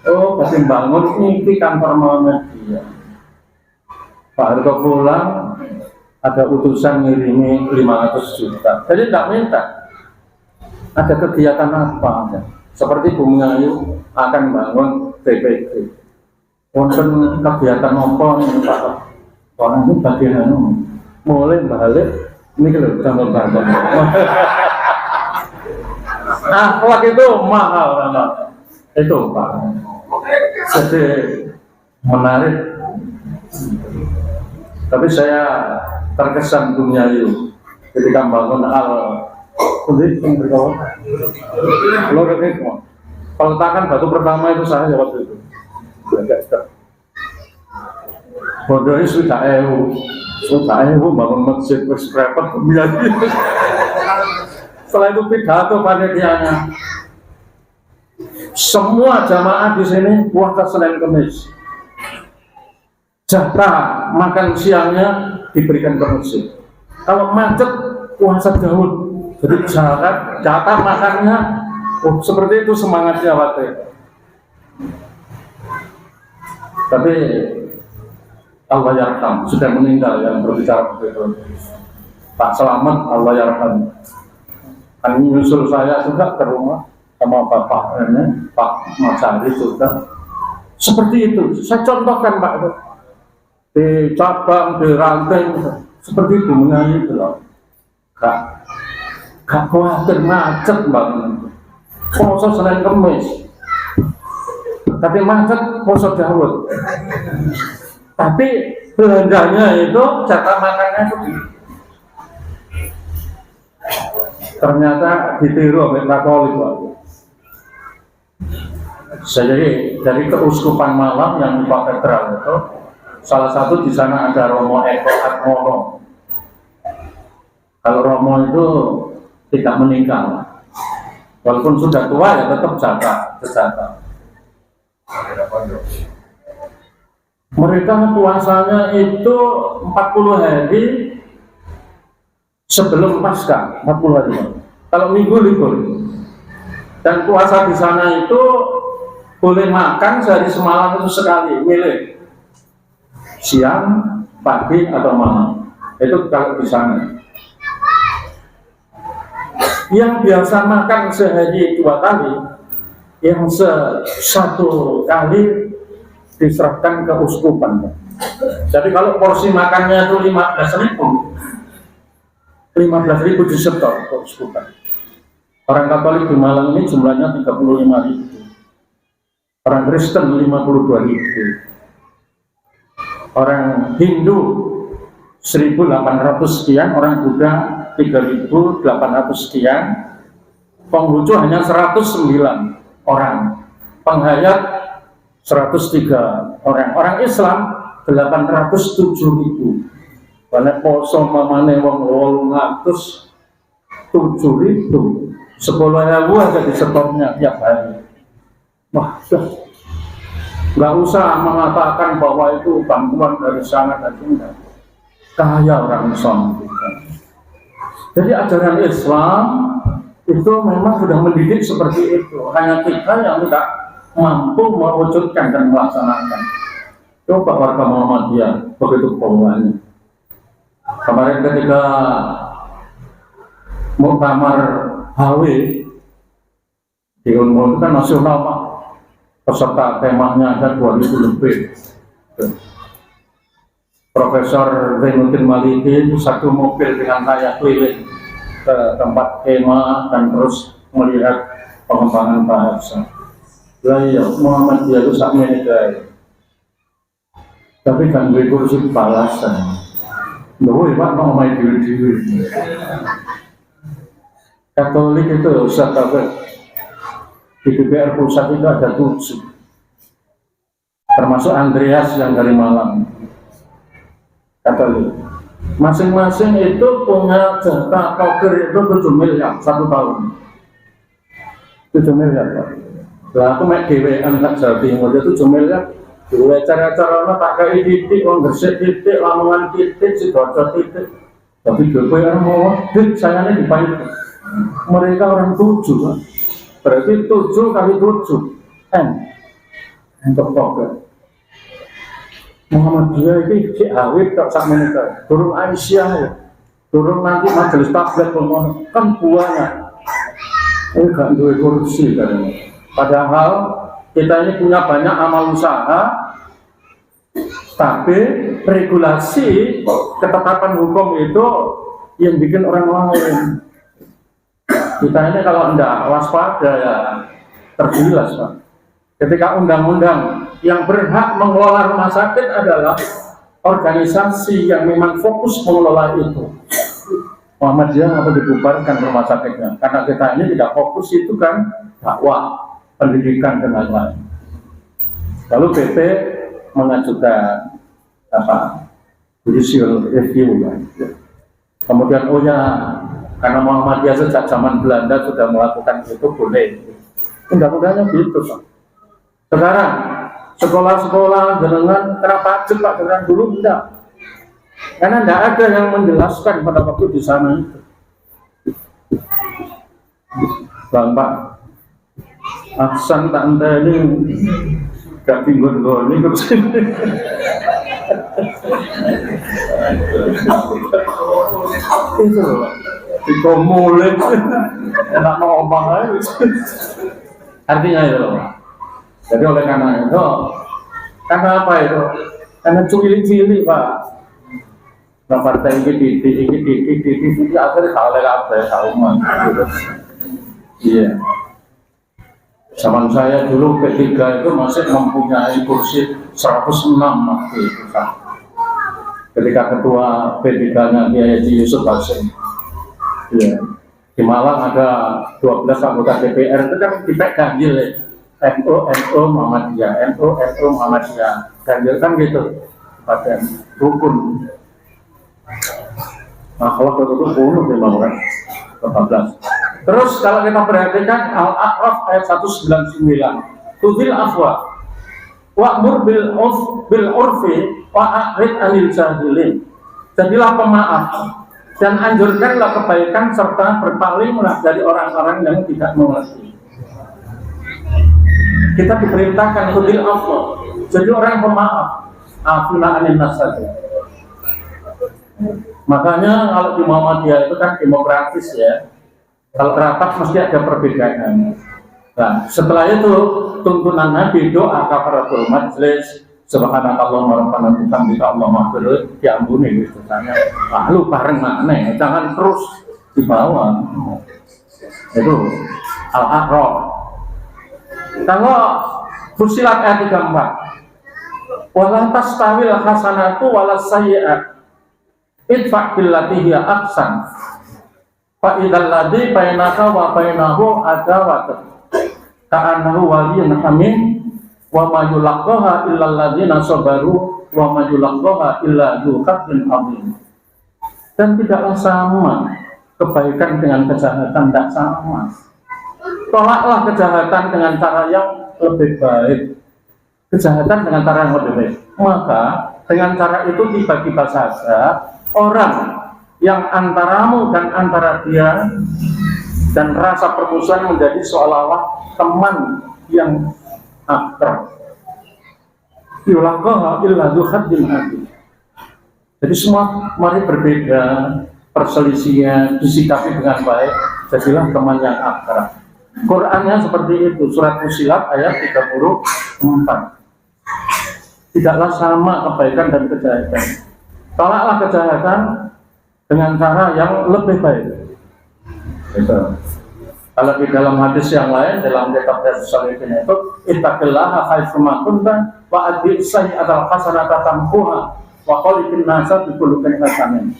Oh, kasih bangun ini kantor Muhammadiyah. Pak Harto pulang, ada utusan ngirimi 500 juta. Jadi tidak minta. Ada kegiatan apa? Seperti Bumi Ayu akan bangun TPG. Wonten kegiatan apa nih Pak? Orang ini bagian mulai balik ini kalau tanggal bangun. Akhlak itu mahal memang. Itu Pak. Jadi menarik. Tapi saya terkesan Bumi Ayu ketika bangun kulit yang berkawan. Peletakan batu pertama itu saya waktu itu. Bodohnya sudah bangun masjid berseprepet Bumi Ayu. Setelah itu pidato panitianya. Semua jamaah di sini puasa Senin Kamis. Jatah makan siangnya diberikan ke masjid. Kalau macet puasa Daud. Jadi jatah makannya seperti itu semangatnya waktu itu. Tapi Allah yarham, sudah meninggal yang berbicara begitu. Pak Selamat, Allah yarham. Kan nyusul saya juga ke rumah sama bapak ini, Pak Masari juga. Seperti itu, saya contohkan Pak itu. Di cabang, di ranting, seperti itu menyanyi itu loh. Gak khawatir macet Mbak. Poso Senin Kemis. Tapi macet poso Daud. Tapi belanjanya itu jatah makannya itu ternyata ditiru oleh Katolik. Jadi dari keuskupan Malang yang di katedral itu, salah satu di sana ada Romo Eko Atmono. Kalau Romo itu tidak meninggal, walaupun sudah tua ya tetap jatah. Mereka puasanya itu 40 hari sebelum Paskah, 40 hari. Kalau minggu libur. Dan puasa di sana itu boleh makan sehari semalam itu sekali, milih siang, pagi atau malam. Itu kalau di sana. Yang biasa makan sehari 2 kali, yang satu kali diserahkan ke uskupan. Jadi kalau porsi makannya itu 15.000 disetor ke uskupan. Orang Katolik di Malang ini jumlahnya 35.000. Orang Kristen 52.000. Orang Hindu 1.800 sekian, orang Buddha 3.800 sekian. Penghujung hanya 109 orang. Penghayat 103 orang. Orang Islam 807.000. Banyak poso mamane wong 807.000. 10.000 aja disetornya tiap hari. Wah, nggak usah mengatakan bahwa itu bantuan dari sana dan sini. Kaya orang Islam. Jadi ajaran Islam itu memang sudah mendidik seperti itu. Hanya kita yang tidak mampu mewujudkan dan melaksanakan. Coba warga Muhammadiyah begitu pengumumannya. Kemarin ketika muktamar HW diumumkan nasional Pak, peserta temanya ada 2.000 lebih. Profesor Zainuddin Maliki itu satu mobil dengan saya keliling ke tempat kemah dan terus melihat pengembangan bahasa. Lah iya, Muhammadiyah itu saknya guys. Tapi kan gue kursi balasan. Loh, Pak mau main diri. Katolik itu Ustaz Taufik, di DPR pusat itu ada 7, termasuk Andreas yang dari Malang. Katolik masing-masing itu punya jatah poker itu 7 miliar 1 tahun. 7 miliar Pak. Lah aku main DWN Kak Jawa Timur itu 7 miliar. Dua cara-caranya pakai titik, ngresik titik, lamongan titik, sidoarjo titik. Tapi DPR mau saya ini dipakai. Mereka orang 7 kan? Berarti 7 kali 7 M untuk poker. Muhammadiyah ini si Awid tak sama mereka. Turun Aisyah ya, turun nanti majelis tablet kan buahnya. Ini gak duwe korupsi kan. Padahal kita ini punya banyak amal usaha, tapi regulasi ketetapan hukum itu yang bikin orang lain. Kita ini kalau tidak waspada ya tergilas Pak. Ketika undang-undang yang berhak mengelola rumah sakit adalah organisasi yang memang fokus mengelola itu. Muhammadiyah apa dibubarkan rumah sakitnya? Karena kita ini tidak fokus itu kan dakwah, pendidikan dan lain-lain. Lalu BP mengajukan judicial review ya. Kemudian karena Muhammadiyah sejak zaman Belanda sudah melakukan itu boleh. Undang-undangnya gitu Pak. Sekarang sekolah-sekolah jenengan kena pajak Pak, dengan dulu tidak. Karena tidak ada yang menjelaskan pada waktu di sana itu. Bapak Aksan tak ini gak tinggal ini Itu dikomulit enak ngomong aja. Artinya itu loh. Jadi oleh karena itu, karena apa itu? Karena cilik-cilik Pak. Nah partai ini di akhirnya kalah kauman. Iya. Zaman saya dulu P3 itu masih mempunyai kursi 106 waktu itu kan. Ketika ketua P3-nya Kiai Haji Yusuf Hasim. Iya. Di Malang ada 12 anggota DPR itu kan dipek ganjil ya. NU Muhammadiyah, NU Muhammadiyah. Ganjil kan gitu. Pada rukun. Nah kalau itu bunuh memang kan 14. Terus kalau kita perhatikan Al-A'raf ayat 199, Tudil afwa wa'mur bil urfi wa'a'rid anil jahilin. Jadilah pemaaf dan anjurkanlah kebaikan serta berpalinglah dari orang-orang yang tidak mengerti. Kita diperintahkan Tudil afwa, jadi orang pemaaf, afuna anil nas saja. Makanya kalau di Muhammadiyah itu kan demokratis ya. Kalau rapat mesti ada perbedaan. Nah, setelah itu tuntunan Nabi doa kafaratul majlis, subhanakallahumma rabbana bihamdika allahumma ighfir diampuni gitu tanya. Lalu bareng mana? Jangan terus dibawa. Itu Al-A'raf. Kalau Fussilat ayat 34. Wala tastawil hasanatu wala sayyi'at. Idfa' billati hiya ahsan. Fa idzal ladzi bainaka wa bainahu adawatun ka'annahu waliyyun hamim wa ma yulaqqaha illa alladzina sabaru wa ma yulaqqaha illa dzu hazzin adzim. Dan tidaklah sama kebaikan dengan kejahatan, tidak sama. Tolaklah kejahatan dengan cara yang lebih baik, kejahatan dengan cara yang lebih baik. Maka dengan cara itu tiba-tiba saja orang yang antaramu dan antara dia dan rasa permusuhan menjadi seolah-olah teman yang akrab. Yulaqaha illa dzu haddin adzim. Jadi semua mari berbeda, perselisihan disikapi dengan baik, jadilah teman yang akrab. Qur'annya seperti itu, surat Fussilat ayat 34. Tidaklah sama kebaikan dan kejahatan. Tolaklah kejahatan dengan cara yang lebih baik. Gitu. Kalau di dalam hadis yang lain, dalam kitab As-Salihin itu, ittaqillaha haitsu ma kunta wa adbi sayyi'atal hasanata tamhuha wa qalikin nasa bi khuluqin hasanin.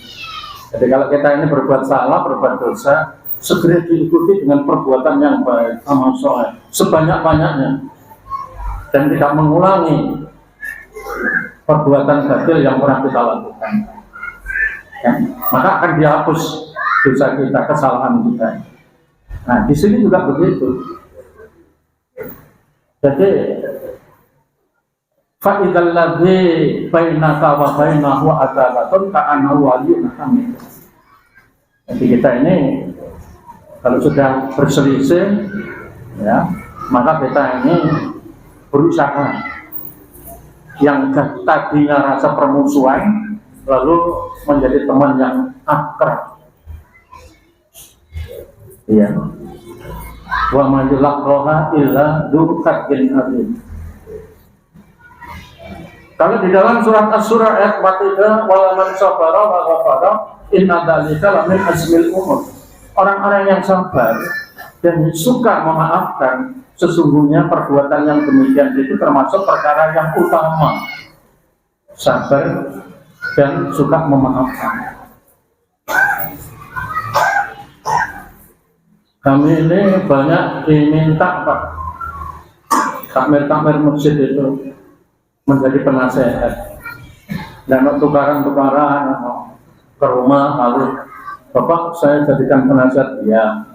Jadi kalau kita ini berbuat salah, berbuat dosa, segera diikuti dengan perbuatan yang baik, amal soleh, sebanyak-banyaknya, dan tidak mengulangi perbuatan batil yang pernah kita lakukan. Ya, maka akan dihapus dosa kita, kesalahan kita. Nah, di sini juga begitu. Jadi, fa idzal ladzi bainaka wa bainahu adawatun ka'annahu waliyyun hamim. Jadi kita ini kalau sudah berselisih, ya, maka kita ini berusaha yang tadinya rasa permusuhan lalu menjadi teman yang akrab. Iya. Wa ma yulaqqaha illa dzu hazzin adzim. Kalau di dalam surat Asy-Syura ayat 43, wala man sabara wa ghafara inna dzalika lamin azmil umur. Orang-orang yang sabar dan suka memaafkan, sesungguhnya perbuatan yang demikian itu termasuk perkara yang utama. Sabar dan suka memaafkan. Kami ini banyak diminta Pak, takmir-takmir masjid itu menjadi penasehat dan tukaran-tukaran ke rumah, lalu Bapak saya jadikan penasehat ya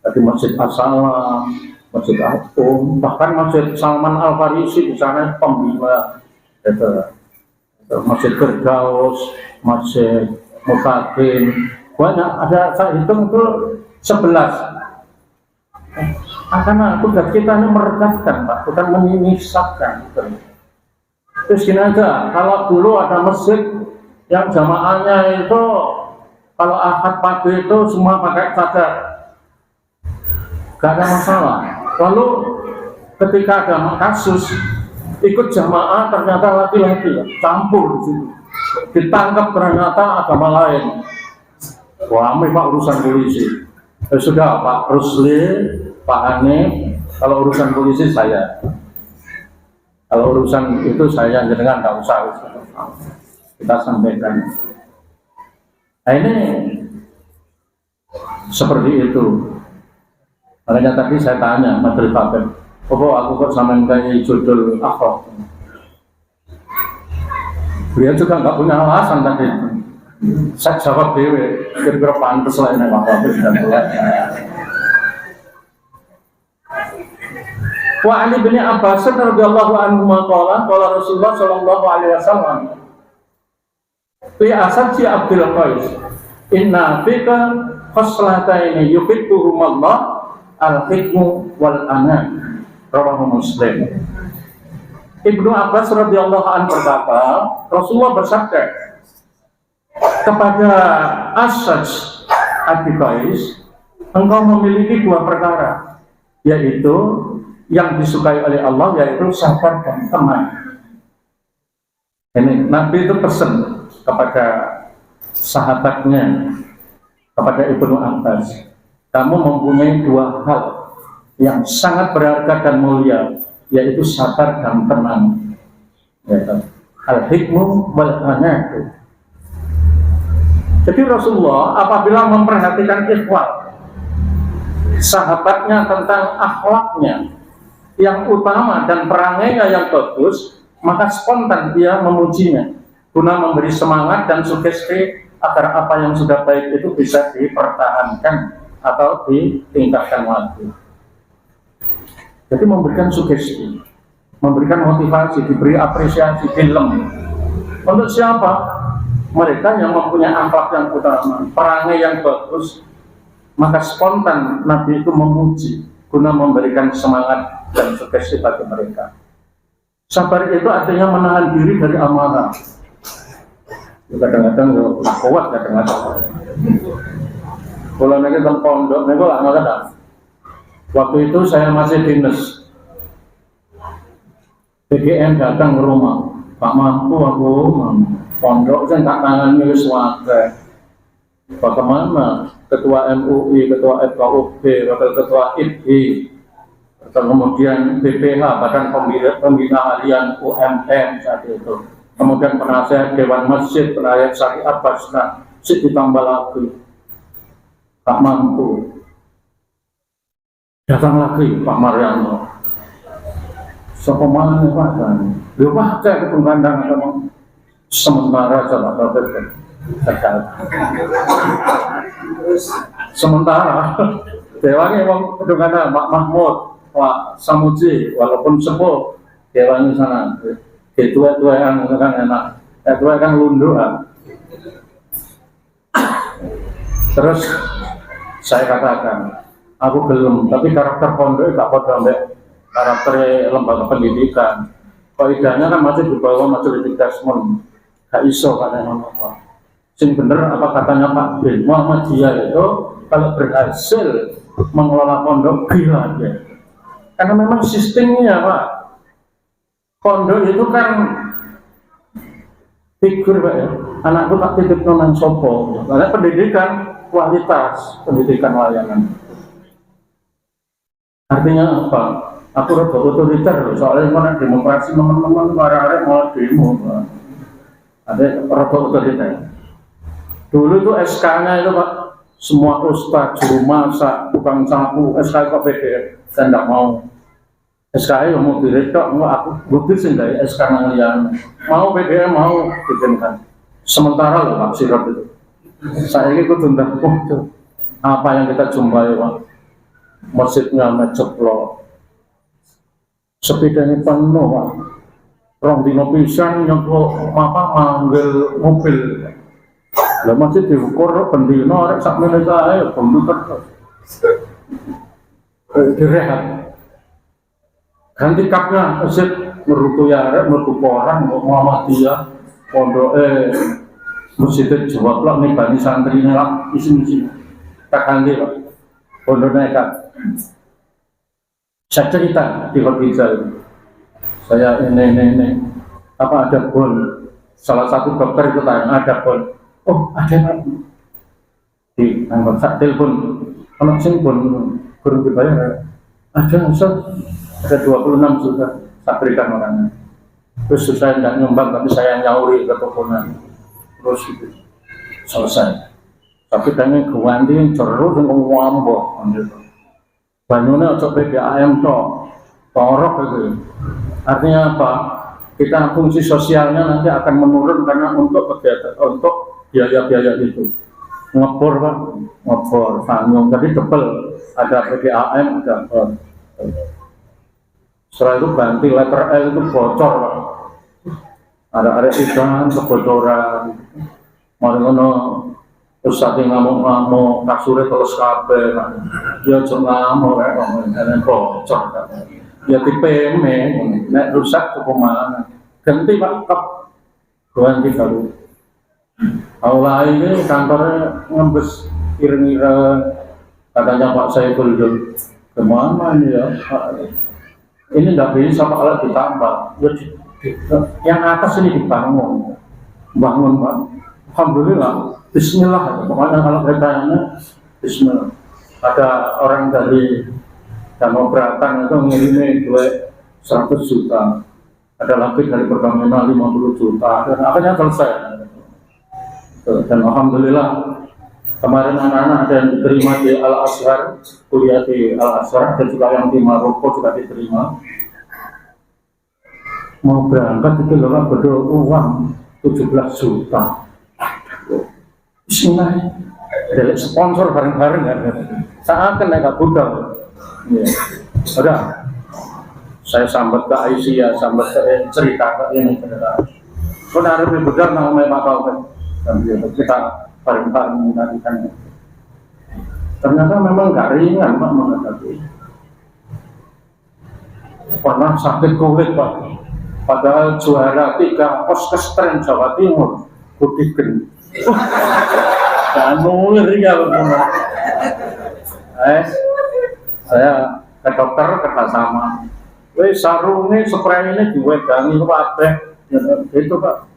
di Masjid As-Salam, Masjid Agung, bahkan Masjid Salman Al-Farisi di sana pembina, Masjid Firdaus, Masjid Mutakin, banyak, ada saya hitung itu 11. Karena tugas kita ini merekatkan Pak, bukan menyisakan. Terus gini aja, kalau dulu ada masjid yang jamaahnya itu kalau Ahad pagi itu semua pakai cadar, gak ada masalah. Lalu ketika ada kasus ikut jamaah ternyata laki-laki campur di situ, ditangkap ternyata agama lain. Wah, Pak urusan polisi. Sudah Pak Rusli, Pak Hanif, kalau urusan polisi saya. Kalau urusan itu saya jangan nggak usah kita sampaikan. Nah ini seperti itu. Makanya tadi saya tanya Majelis Taklim, "Oh, aku kok sampean kayak judul akhlak?" Beliau juga nggak punya alasan tadi. Saya jawab dewe, kira-kira pantas lah ini Pak Habib dan Wa Ali bin Abbas radhiyallahu anhu qala Rasulullah sallallahu alaihi wasallam fi asad Abdul Qais inna fika khoslataini yuhibbuhum Allah al-hikmu wal anan rawahu Muslim. Ibnu Abbas radhiyallahu anhu berkata, Rasulullah bersabda kepada Asad Abdul Qais, engkau memiliki dua perkara, yaitu yang disukai oleh Allah, yaitu sabar dan tenang. Ini Nabi itu pesan kepada sahabatnya, kepada Ibnu Abbas, kamu mempunyai dua hal yang sangat berharga dan mulia, yaitu sabar dan tenang, yaitu al-hikmu wal anatu. Jadi Rasulullah apabila memperhatikan ikhwal sahabatnya tentang akhlaknya yang utama dan perangainya yang bagus, maka spontan dia memujinya guna memberi semangat dan sugesti agar apa yang sudah baik itu bisa dipertahankan atau ditingkatkan lagi. Jadi memberikan sugesti, memberikan motivasi, diberi apresiasi, film. Untuk siapa? Mereka yang mempunyai akhlak yang utama, perangai yang bagus, maka spontan Nabi itu memuji guna memberikan semangat dan sugesti bagi mereka. Sabar itu artinya menahan diri dari amarah. Kadang-kadang nggak kuat, kadang-kadang. Kalau nanti tentang pondok, nanti lah nggak ada. Waktu itu saya masih dinas. PGN datang ke rumah, Pak mampu aku, pondok saya nggak tangani sesuatu. Bagaimana Ketua MUI, Ketua FKUB, Wakil Ketua IPI, kemudian BPH, Badan Pembina Harian UMM saat itu, kemudian penasihat Dewan Masjid, penasihat Syariat Basna, ditambah lagi, tak mampu. Datang lagi Pak Mariano, sepemanah Pak kan, dia pakai kepengandang atau sementara coba terdekat. Sementara dewangi wong kedungana Pak Mahmud, Pak Samuji, walaupun sepuh dewangi sana tua-tua yang kan enak, tua kan lunduan. Terus saya katakan, aku belum, tapi karakter pondok gak pada ambek karakter lembaga pendidikan. Kaidahnya kan masih di bawah Majelis Desmond, gak iso katanya apa. Sing bener apa katanya Pak Bin, Muhammadiyah itu kalau berhasil mengelola pondok gila aja. Karena memang sistemnya Pak, pondok itu kan figur Pak ya, anakku tak titip nonang sopo, karena pendidikan kualitas, pendidikan layanan. Artinya apa? Aku rada otoriter, soalnya mana demokrasi teman-teman arek-arek mau demo, ada rada otoriter. Dulu itu SK-nya itu Pak, semua ustaz, juru masak, tukang sapu, SK kok PDR, saya tidak mau. SK-nya mau direkok, aku bukti sih dari SK yang mau PDR, mau bikinkan. Sementara loh Pak Sirot itu, saya ini kutunda, apa yang kita jumpai Pak, masjidnya menceplok, sepedanya penuh Pak, rong dino pisan nyemplok apa manggil mobil. Lah masih diukur pendino arek sak meneh kae komputer. Direhat. Ganti kapnya masjid merutu ya arek merutu orang kok Muhammadiyah pondok masjid jawab lah nih bani santrinya lah isi-isi tak kangen lah pondok nekat. Saya cerita di hospital saya ini apa ada bon salah satu dokter itu tanya ada bon oh ada di angkat telepon anak sing bon kurang dibayar ada Ustaz ada 26 juta saya berikan orangnya terus saya tidak nyumbang tapi saya nyauri ke tokonan terus itu selesai tapi kayaknya kewanti terus ngomong banyunya untuk PPAM torok itu artinya apa kita fungsi sosialnya nanti akan menurun karena untuk kegiatan untuk biaya-biaya itu ngebor Pak, ngebor, sanyung, jadi tebel ada PPAM, ada setelah itu ganti letter L itu bocor Pak ada ikan, kebocoran mari ngono terus saking ngamuk-ngamuk, kasurnya terus kabel ya cuma ngamuk karena bocor ya tipe nek rusak ke mana ganti Pak, kap ganti baru Allah ini kantornya ngembes ireng-ireng katanya Pak Saiful kemana ini ya ini nggak bisa Pak kalau ditambah yang atas ini bangun Pak Alhamdulillah Bismillah pokoknya kalau beritanya Bismillah ada orang dari Dano Beratan itu ngirimi duit 100 juta ada lagi dari Pertamina 50 juta dan akhirnya selesai. Dan Alhamdulillah kemarin anak-anak ada yang diterima di Al-Azhar, kuliah di Al-Azhar dan juga yang di Maroko juga diterima. Mau berangkat itu loh berdua uang 17 juta. Bismillah, dari sponsor bareng-bareng ya. Saya akan naik budal. Ya. Udah, saya sambat ke Aisyah, sambat ke cerita ke ini. Kau harus budal namanya Pak Taufik. Dan kita bareng-bareng menarikannya. Ternyata memang nggak ringan Pak menghadapi. Pernah sakit kulit Pak. Padahal juara 3 Oskes Tren Jawa Timur, Kudigen. Jangan nulir ya benar. Saya ke dokter kerjasama. Sarungnya spray ini diwedangi kabeh. Itu Pak.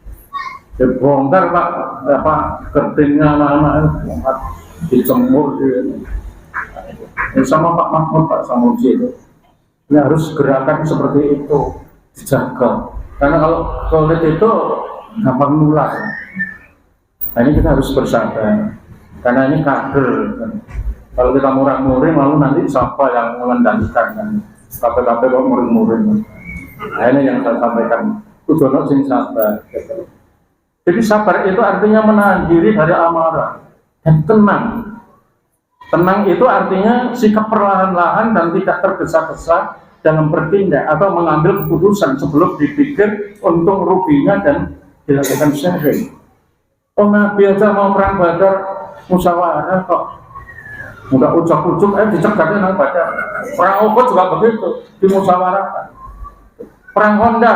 Dibongkar Pak, apa ketingnya anak-anak dicemur sama Pak Mahmud Pak Samuji itu. Ini harus gerakan seperti itu dijaga. Karena kalau kulit itu gampang nular. Nah ini kita harus bersabar. Karena ini kader. Kalau kita murah-murah lalu nanti siapa yang mengendalikan kan? KPKP kok murah-murah. Nah ini yang saya sampaikan. Kudono sing sabar. Jadi sabar itu artinya menahan diri dari amarah dan tenang. Tenang itu artinya sikap perlahan-lahan dan tidak tergesa-gesa dalam bertindak atau mengambil keputusan sebelum dipikir untung ruginya dan dilakukan sharing. Oh Nabi aja mau perang Badar musyawarah kok, udah ucap-ucap dicegatnya nang Badar. Perang Uhud juga begitu, dimusyawarahkan. Perang Honda,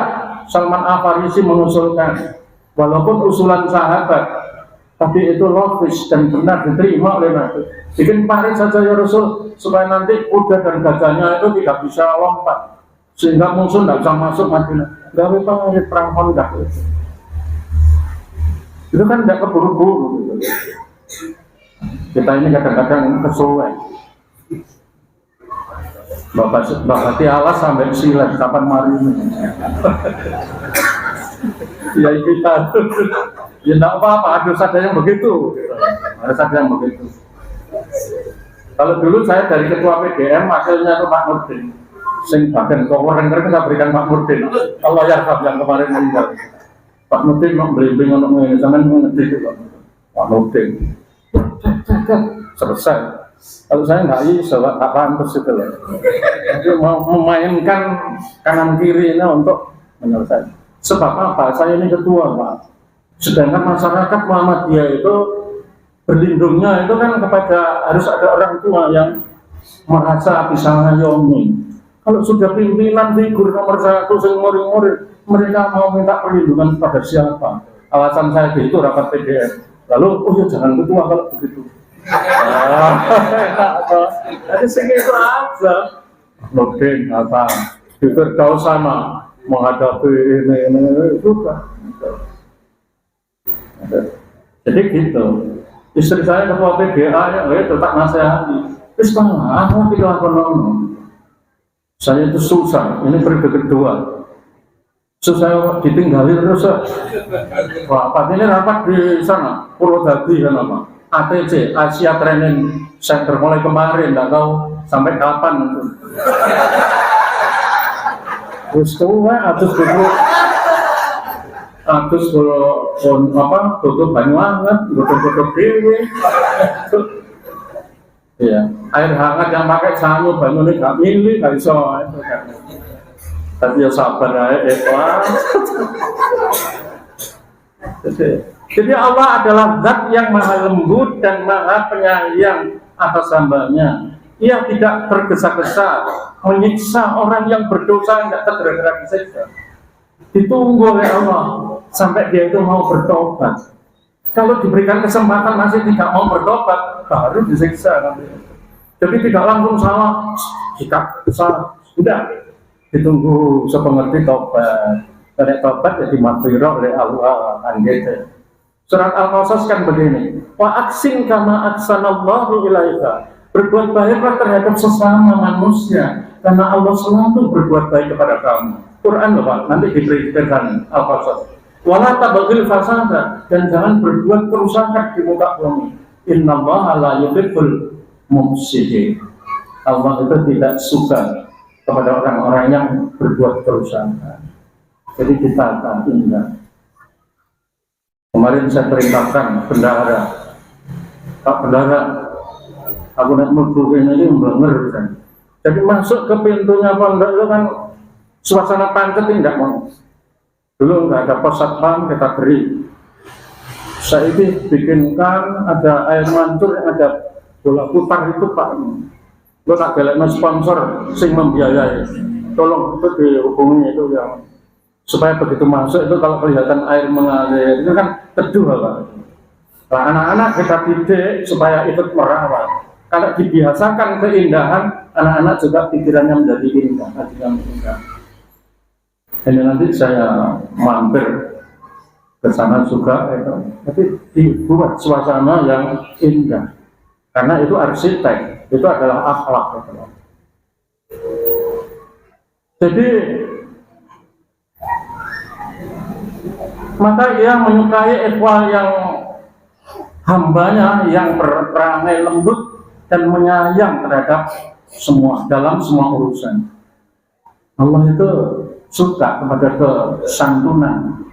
Salman Al-Farisi mengusulkan. Walaupun usulan sahabat, tapi itu logis dan benar diterima oleh Nabi. Bikin parit saja ya Rasul, supaya nanti kuda dan gajahnya itu tidak bisa lompat, sehingga musuh tidak bisa masuk Madinah. Gawe parit perang Honda itu kan tidak keburu-buru. Kita ini kadang-kadang kesuwen. Bapak hati alas sampai silat kapan mari ini. Ya kita, ya tidak apa-apa, harus ada yang begitu, harus ada yang begitu. Kalau dulu saya dari ketua PDM, hasilnya itu Pak Nurdin, sing bagian keuangan kita berikan Pak Nurdin. Allah ya yang kemarin meninggal, Pak Nurdin mau belimbing untuk ini, zaman mengerti itu Pak Nurdin, selesai. Kalau saya nggak bisa, nggak pantas itu loh. Jadi mau memainkan kanan kirinya untuk menyelesaikan. Sebab apa? Saya ini ketua Pak. Sedangkan masyarakat Muhammadiyah itu berlindungnya itu kan kepada harus ada orang tua yang merasa bisa ngayomi. Kalau sudah pimpinan figur nomor 1 sing murid-murid, mereka mau minta perlindungan pada siapa? Alasan saya itu rapat PDS. Lalu, oh ya jangan ketua kalau begitu. Jadi segitu aja. Nurdin apa? Pikir kau sama menghadapi ini juga. Jadi gitu. Istri saya ketua PBA ya tetap nasihati. Terus aku tidak akan saya itu susah, ini periode kedua. Susah ditinggali terus. Wah, Pak ini rapat di sana, Purwodadi kan apa? ATC, Asia Training Center mulai kemarin, nggak tahu sampai kapan itu. Terus tua, atus kalau tutup Banyuwangen, tutup Dewi. Iya, air hangat yang pakai sangu banyu ini nggak milih, nggak bisa. Tapi ya sabar ya, ikhlas. Jadi Allah adalah zat yang maha lembut dan maha penyayang atas hambanya. Ia tidak tergesa-gesa menyiksa orang yang berdosa tidak tergerak-gerak disiksa. Ditunggu oleh Allah sampai dia itu mau bertobat. Kalau diberikan kesempatan masih tidak mau bertobat, baru disiksa nanti. Jadi tidak langsung salah, sikap salah, sudah ditunggu sepengerti tobat. Karena tobat jadi maghfirah oleh Allah, kan gitu. Surat Al-Qasas kan begini, wa aksin kama aksanallahu ilaika. Berbuat baiklah terhadap sesama manusia, karena Allah selalu berbuat baik kepada kamu. Quran loh Pak, nanti diberikan Al-Qasas. Wala tabghil fasada, dan jangan berbuat kerusakan di muka bumi. Innallaha la yuhibbul mufsidin. Allah itu tidak suka kepada orang-orang yang berbuat kerusakan. Jadi ditata indah. Kemarin saya perintahkan bendahara, Pak Bendahara, aku nak mlebu ini mlenger kan. Jadi masuk ke pintunya pondok itu kan suasana pancet tidak mau. Dulu nggak ada pos satpam, kita beri. Saya ini bikinkan ada air mancur yang ada bola putar itu Pak. Lo tak galaknya sponsor sing membiayai. Tolong itu dihubungi itu yang supaya begitu masuk itu kalau kelihatan air mengalir itu kan teduh Pak. Nah, anak-anak kita didik supaya ikut merawat. Kalau dibiasakan keindahan, anak-anak juga pikirannya menjadi indah, hatinya indah. Ini nanti saya mampir ke sana juga, tapi dibuat suasana yang indah. Karena itu arsitek, itu adalah akhlak. Jadi maka ia menyukai ikhwah yang hambanya yang perangai lembut dan menyayang terhadap semua dalam semua urusan. Allah itu suka kepada kesantunan.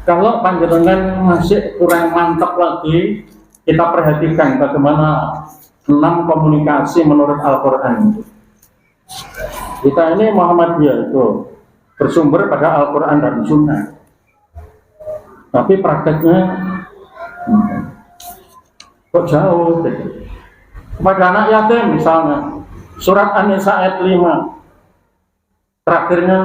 Kalau panjenengan masih kurang mantap lagi, kita perhatikan bagaimana 6 komunikasi menurut Al-Quran. Kita ini Muhammadiyah itu bersumber pada Al-Quran dan Sunnah. Tapi prakteknya kok jauh. Kepada anak yatim misalnya, surat An-Nisa ayat 5, terakhirnya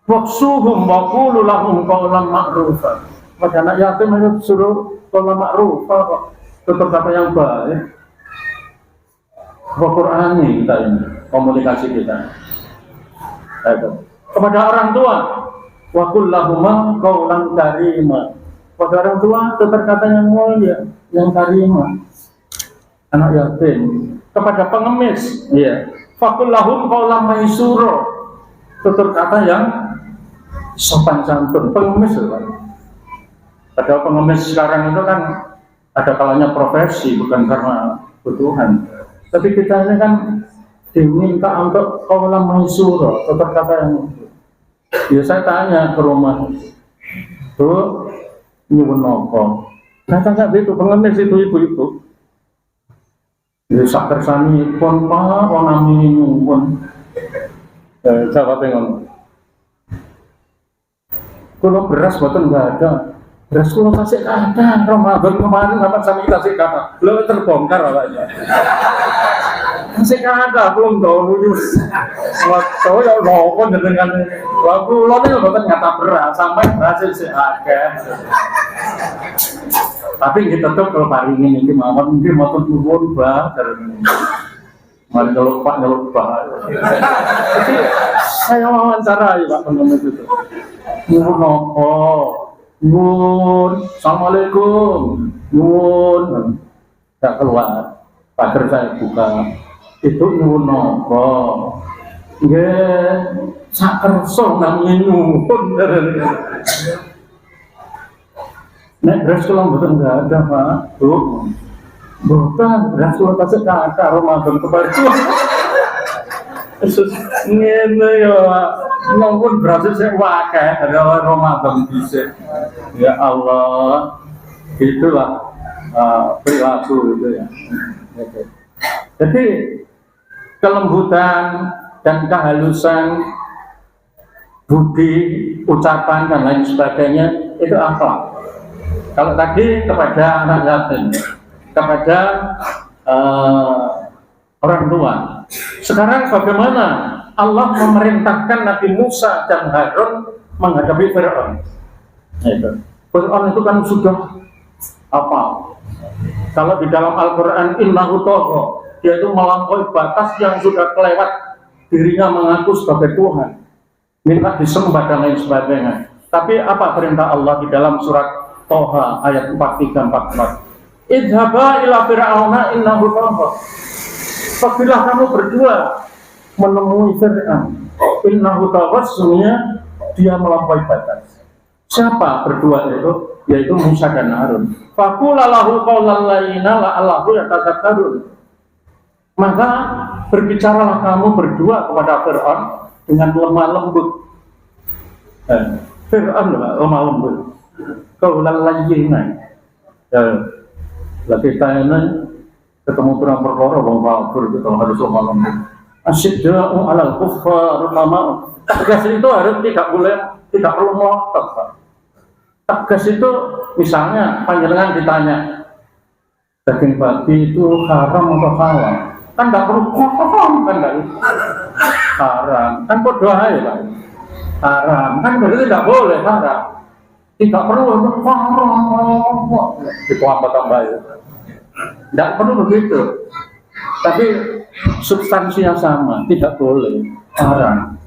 waksuhum wa qulu lahum qawlan ma'rufa. Pada anak yatim itu suruh qawlan ma'rufa, tutur kata yang baik. Qur'ani kita ini, komunikasi kita. Kepada orang tua, wa qul lahum qawlan karima. Pada orang tua tutur kata yang mulia, yang karimah. Anak yatim. Kepada pengemis, iya. Faqul lahum qawlan maysura. Tutur kata yang sopan santun, pengemis kan. Padahal pengemis sekarang itu kan ada kalanya profesi, bukan karena kebutuhan. Tapi kita ini kan diminta untuk qawlan maysura, tutur kata yang ya saya tanya ke rumah, tuh nyuwun nopo. Kata itu pengemis itu ibu-ibu. Ya sak kersani pun Pak, wanami nyuwun. Jawab ngono. Kalau beras boten enggak ada. Beras kula kasih ada. Ramadan kemarin dapat sami kasih kata. Lho terbongkar awaknya. Sekarang belum tahu nyus. Tahu ya rokok dengan lagu lo nih bukan ngata berat sampai berhasil sih agak. Tapi kita tuh kalau hari ini mungkin mau turun bah dari mari kalau Pak bah. Saya wawancara ya Pak penemu itu. Nyuwun nopo? Nyuwun, assalamualaikum. Nyuwun. Tak keluar. Pagar saya buka. Itu nyuwun nopo? Nggih, sak kersa namanya nyuwun. Nek beras kula mboten enggak ada, Pak. Bu. Mboten, beras kula tasik kakak Ramadan kemarin. Ngene ya, Pak. Beras sik akeh dari Ramadan dhisik. Ya Allah. Itulah perilaku itu ya. Jadi kelembutan dan kehalusan budi, ucapan dan lain sebagainya itu akhlak. Kalau tadi kepada anak yatim, kepada orang tua. Sekarang bagaimana Allah memerintahkan Nabi Musa dan Harun menghadapi Fir'aun? Fir'aun itu kan sudah apa? Kalau di dalam Al-Quran innahu tagha, dia itu melampaui batas yang sudah kelewat, dirinya mengaku sebagai Tuhan, minta disembah dan lain sebagainya. Tapi apa perintah Allah di dalam surat Toha ayat 43-44? Idhaba ila fir'auna innahu tagha. Pergilah kamu berdua menemui Fir'aun. Innahu tagha, sesungguhnya dia melampaui batas. Siapa berdua itu? Yaitu Musa dan Harun. Faqula lahu qawlan layyina la'allahu yatadzakkarun. Maka berbicaralah kamu berdua kepada Fir'aun dengan lemah lembut. Fir'aun lemah lembut. Qawlan layyina. Lah kita ini ketemu perang perkara wong kafir kita harus lemah lembut. Asyidda'u 'alal kuffar ulama. Tegas itu harus tidak perlu ngotot, Pak. Tegas itu misalnya panjenengan ditanya daging babi itu haram atau halal, kan nggak perlu haram, kan nggak haram, kan bodoh aja Pak. Haram kan berarti tidak boleh, haram tidak perlu untuk haram itu apa tambah ya, tidak perlu begitu, tapi substansinya sama, tidak boleh haram.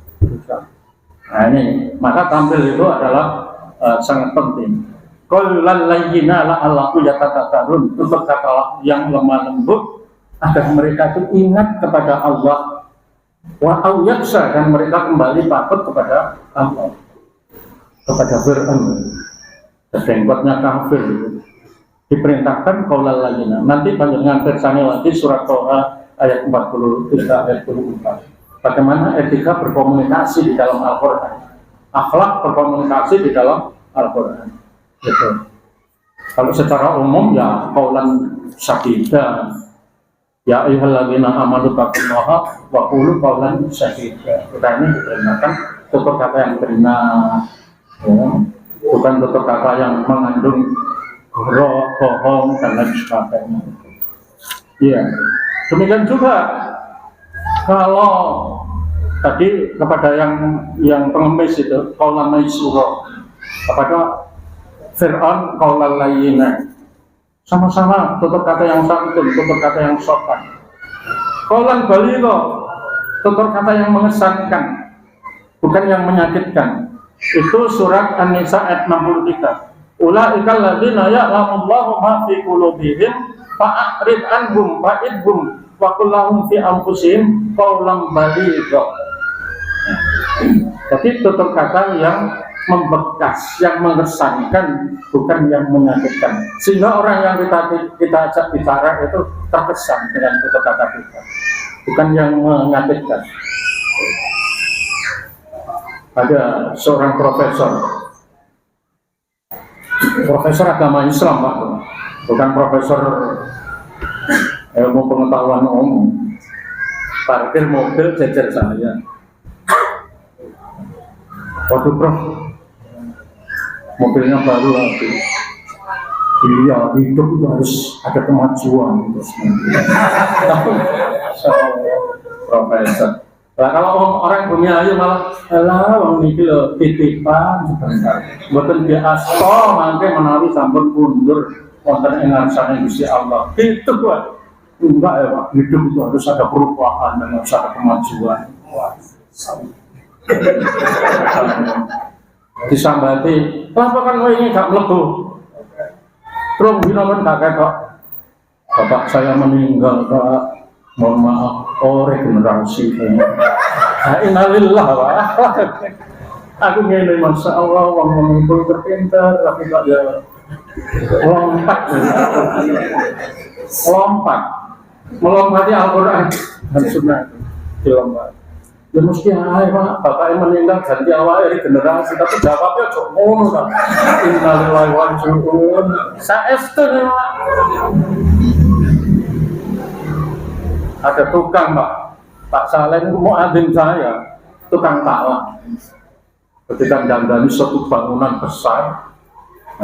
Nah ini maka tampil itu adalah sangat penting. Qawlan layyina la'allahu yatadzakkarun, itu kata yang lemah lembut agar mereka itu ingat kepada Allah, wa au yaksha, dan mereka kembali takut kepada Allah, kepada Fir'aun, jengkotnya kafir itu. Diperintahkan qawlan layyina. Nanti panjenengan bersani lagi surat Toha ayat 43 ayat 24. Bagaimana etika berkomunikasi di dalam Al-Quran, akhlak berkomunikasi di dalam Al-Quran. Gitu. Kalau secara umum ya qaulan sadida, ya ayyuhalladzina amanu taqullaha wa qulu qaulan sadida. Kita ini diperintahkan tutur kata yang benar, ya. Bukan tutur kata yang mengandung bohong dan lain sebagainya. Iya. Demikian juga kalau tadi kepada yang pengemis itu qaulan maisura, kepada Fir'aun qaulan layyina, sama-sama tutur kata yang santun, tutur kata yang sopan. Qaulan baligha, tutur kata yang mengesankan, bukan yang menyakitkan. Itu surat An-Nisa ayat 63. Ulaikal ladzina ya'lamullahu ma fi qulubihim fa'rid anhum fa'idhum wa qul lahum fi anfusihim qaulan baligha. Jadi tutur kata yang membekas, yang mengesankan, bukan yang menyakitkan, sehingga orang yang kita ajak bicara itu terkesan dengan tutur kata kita, bukan yang menyakitkan. Ada seorang profesor agama Islam, Pak, bukan profesor ilmu pengetahuan umum. Parkir mobil jejer saya. Waduh Prof, mobilnya baru lagi. Iya, hidup itu harus ada kemajuan terus. So, profesor. Nah, kalau orang dunia ayu malah, alah, orang ini loh titipan sebentar. Bukan dia asto, nanti menawi sampun mundur, wonten ing ngarsane Gusti Allah. Itu Pak. Enggak ya Pak, hidup itu harus ada perubahan dan harus ada kemajuan. Disambati, kenapa kan lo ini gak melebu? Terus bina kan gak kayak bapak saya meninggal Pak. Mohon maaf, regenerasi. Innalillah Pak. Aku ngene Masya Allah, wong itu terpintar, tapi gak ya lompat, melompati Al-Quran dan Sunnah dilompat. Ya mesti hai Pak, bapak yang meninggal ganti awal regenerasi, tapi jawabnya cok ngono Pak. Innalillahi wa inna ilaihi raji'un. Saestu Pak. Ada tukang Pak Saleh mau adin saya, tukang taklak. Ketika dandani suatu bangunan besar,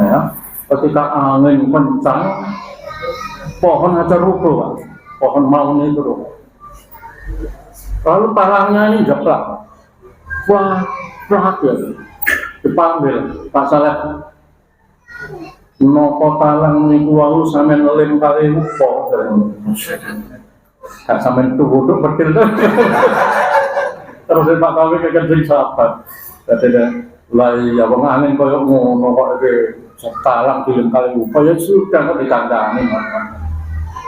ya, ketika angin kencang, pohon aja rubuh Pak, pohon maun itu rubuh. Lalu palangnya ini jeplak, wah, perhatian, dipanggil Pak Saleh. Nopo talang niku wau sampean eling kali upo. Gak sampean duduk berdil tuh. Terus Pak Kawi kekencing sahabat. Katanya, lah ya wong angin koyo ngono kok iki talang dilem kali upo ya sudah kok dikandani.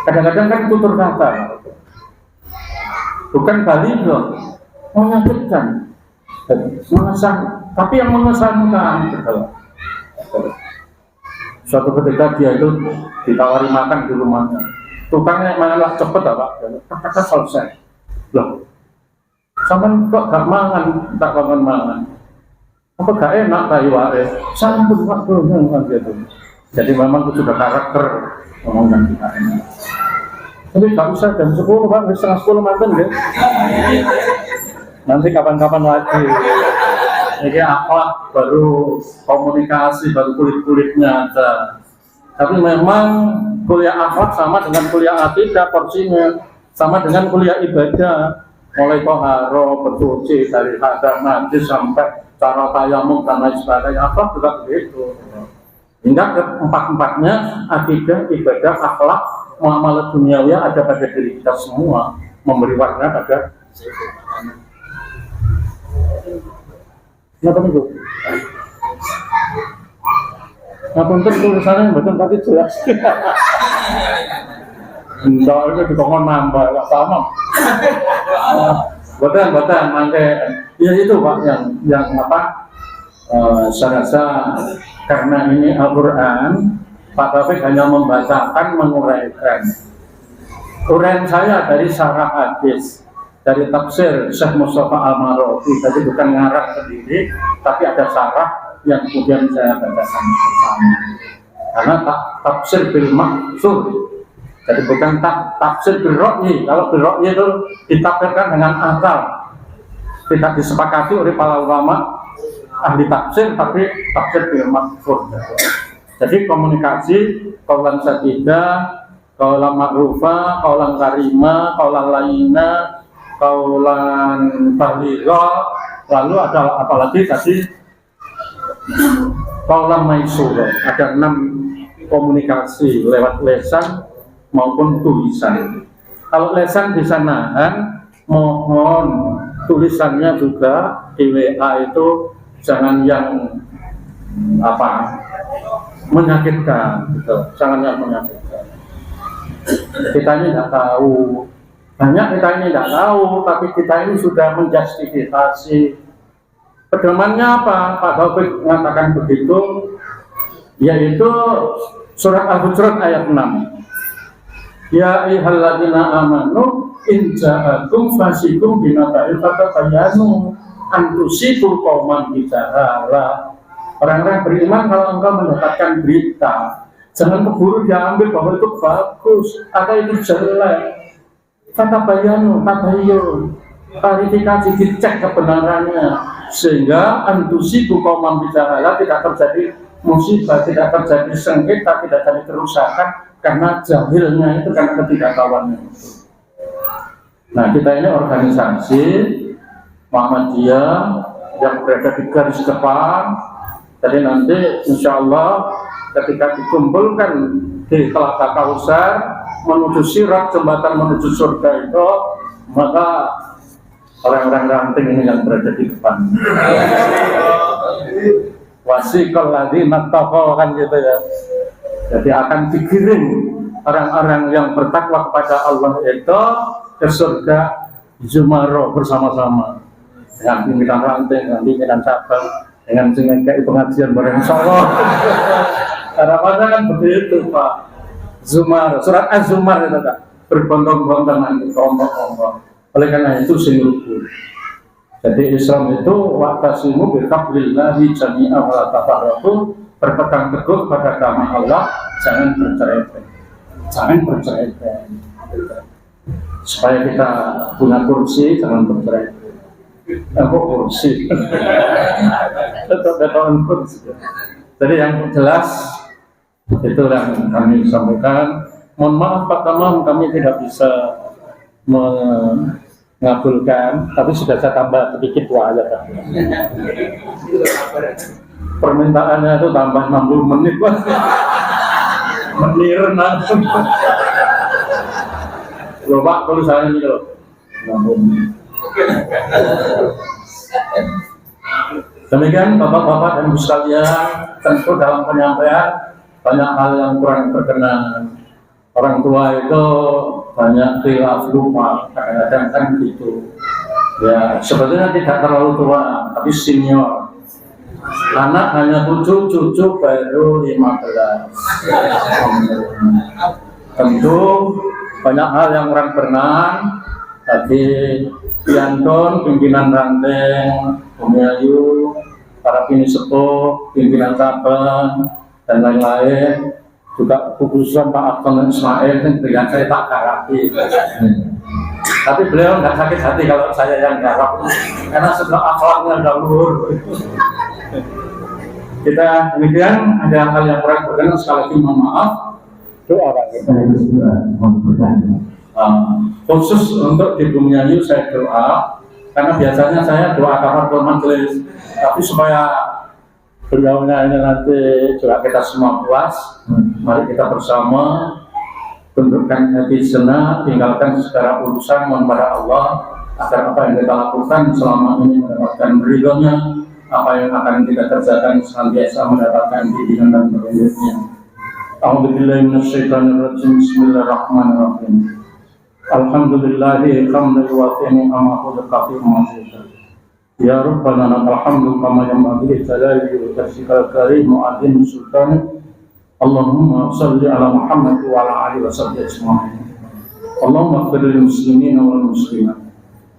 Kadang-kadang kan tutur kata. Bukan baliho, menyakitkan, tapi yang mengesankan betul. Suatu ketika dia itu ditawari makan di rumahnya, tukangnya malah cepet Pak, kata selesai. Loh, sampai kok gak mangan, tak mangan. Apa gak enak kayu wae? Sampun Pak kan gitu. Jadi memang itu sudah karakter ngomongkan kita enak. Tapi gak usah jam 10 Pak, setengah 10 mantan ya. Nanti kapan-kapan lagi. Ini akhlak baru komunikasi, baru kulit-kulitnya aja. Tapi memang kuliah akhlak sama dengan kuliah akidah porsinya, sama dengan kuliah ibadah. Mulai toharo, bersuci dari hadar najis sampai cara tayamum dan lain sebagainya. Akhlak juga begitu. Hingga keempat-empatnya akidah, ibadah, akhlak, muamalah duniawi ada pada diri kita semua, memberi warna pada kenapa itu? Nah, untuk tulisannya betul tadi jelas. Enggak, itu dikongkon nambah, gak sama. Betul, mangke. Ya itu Pak, yang apa? Saya rasa karena ini Al-Quran, Pak Taufik hanya membacakan, menguraikan. Uraian saya dari syarah hadis, dari tafsir Syekh Mustafa Al-Marofi, jadi bukan ngarang sendiri, tapi ada syarah yang kemudian saya bacakan bersama. Karena tafsir bil maksur, jadi bukan tafsir bil ro'yi. Kalau bil ro'yi itu ditafsirkan dengan akal, tidak disepakati oleh para ulama ahli tafsir, tapi tafsir bil maksur. Jadi komunikasi kaulan sadidah, kaulan ma'rufah, kaulan karimah, kaulan lainah, kaulan baligha, lalu ada apalagi tadi kaulan maisura. Ada 6 komunikasi lewat lesan maupun tulisan. Kalau lesan bisa nahan, mohon tulisannya juga di WA itu jangan yang apa menyakitkan, gitu. Jangan yang menyakitkan. Kita ini tidak tahu. Banyak kita ini tidak tahu, tapi kita ini sudah menjustifikasi. Pedomannya apa? Pak Taufik mengatakan begitu, yaitu surat Al-Hujurat ayat 6. Ya ayyuhalladzina amanu in ja'akum fasiqun binaba'in fatabayyanu an tusibu qauman bijahalah. Orang-orang beriman, kalau engkau mendapatkan berita, jangan keburu diambil bahwa itu bagus atau itu jelek. Fatabayyanu, tabayyun, klarifikasi, dicek kebenarannya, sehingga antusibu qauman bijahalah, tidak terjadi musibah, tidak terjadi sengketa, tidak terjadi kerusakan karena jahilnya itu, karena ketidaktahuannya itu. Nah, kita ini organisasi Muhammadiyah yang berada di garis depan. Jadi nanti insya Allah ketika dikumpulkan di Telaga Kausar menuju Sirat, jembatan menuju surga itu, maka orang-orang ranting ini yang berada di depan. Wasiqal ladzina taqaw, kan gitu ya. Jadi akan digiring orang-orang yang bertakwa kepada Allah itu ke surga Zumaro bersama-sama dengan pimpinan ranting, dengan pimpinan cabang, dengan singkai pengajian bareng insyaallah. Harapannya kan begitu Pak. Zumar, surat Az-Zumar itu Kak, berbondong-bondongan, kelompok-kelompok. Oleh karena itu singgup. Jadi Islam itu wa'tasimu bihablillahi jami'a wa la tafarraqu, berpegang teguh pada agama Allah, jangan bercerai-berai. Jangan bercerai-berai. Supaya kita punya kursi, jangan bercerai-berai. Kok kursi? Betul-betul kursi. Jadi yang jelas itu yang kami sampaikan. Mohon maaf Pak Tamam, kami tidak bisa mengabulkan, tapi sudah saya tambah sedikit dua aja Pak. Permintaannya itu tambah 60 menit Pak. Menir nanti. Loh Pak, tulisannya ini loh 60 menit. Demikian Bapak-bapak dan Ibu sekalian, tentu dalam penyampaian banyak hal yang kurang berkenan. Orang tua itu banyak khilaf, lupa, kadang-kadang kan gitu. Ya, sebetulnya tidak terlalu tua, tapi senior. Anak hanya 7, cucu baru 15. Tentu banyak hal yang kurang berkenan. Tadi Piantun, pimpinan ranting, Bumi Ayu, para pinisepuh, pimpinan cabang, dan lain-lain, juga khususan Pak Abdul Ismail dengan saya tak garapi. Tapi beliau nggak sakit hati kalau saya yang garap, karena sudah akhlaknya udah luhur. Kita demikian, ada hal yang kurang berkenan, sekali lagi mohon maaf. Doa Pak. Khusus untuk di Bumi Ayu saya doa, karena biasanya saya doa kabar majelis, tapi supaya beliaunya ini nanti juga kita semua puas, mari kita bersama tundukkan hati senang, tinggalkan segala urusan, mohon pada Allah agar apa yang kita lakukan selama ini mendapatkan ridhonya, apa yang akan kita kerjakan senantiasa mendapatkan bimbingan dan petunjuknya. A'udzubillahi minasyaitonirrajim. Bismillahirrahmanirrahim. Alhamdulillahi hamdan wa ni'amahu al-qadir mazid. Ya Rabbana lakal hamdu kama yanbaghi li jalali wajhikal karim wa 'azimi sultanik. Allahumma shalli ala Muhammad wa ala alihi wa sahbihi ajma'in. Allahumma ighfir lil muslimina wal muslimat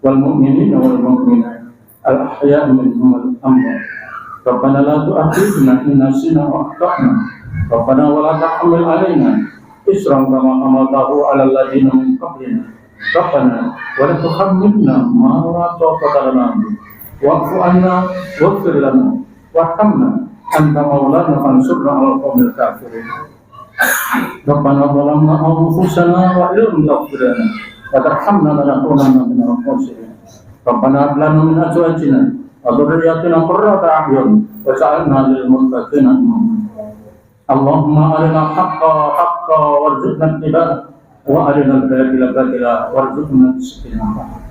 wal mu'minina wal mu'minat al ahya'i minhum wal amwat. Rabbana la tu'akhidhna in nasina wa akhtana. Rabbana wa la tahmil 'alaina isran kama hamaltahu 'alal ladzina min qablina. Rabbana wa la tuhammilna ma la taqata lana bihi wa'fu 'anna waghfir lana warhamna anta maulana fansurna 'alal qaumil kafirin. Rabbana zalamna anfusana wa illam taghfir lana wa tarhamna lanakunanna minal khasirin. Rabbana hab lana min azwajina wa dhurriyyatina qurrata a'yun waj'alna lil muttaqina imama. Allahumma arina haqqa haqqa warzuqna ittiba'ah wa arina al-batila batila warzuqna istijabah.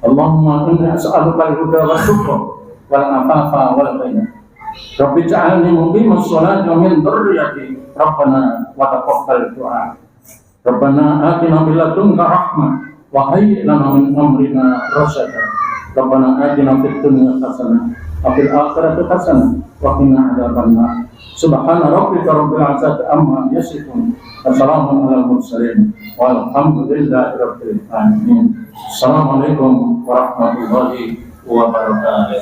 Allahumma inni as'aluka al-huda wa syukra wal afafa wal ghina. Rabbi ja'alni muqimas sholati wa min dhurriyyati. Rabbana wa taqabbal du'a. Rabbana atina min ladunka rahmah wa hayyi' lana min amrina rasyada. Rabbana atina fid dunya hasanah wa fil akhirati hasanah wa qina adzabannar. Subhana rabbika rabbil izzati amma yasifun. Wassalamu alal mursalin walhamdulillahi rabbil alamin. Assalamualaikum warahmatullahi wabarakatuh.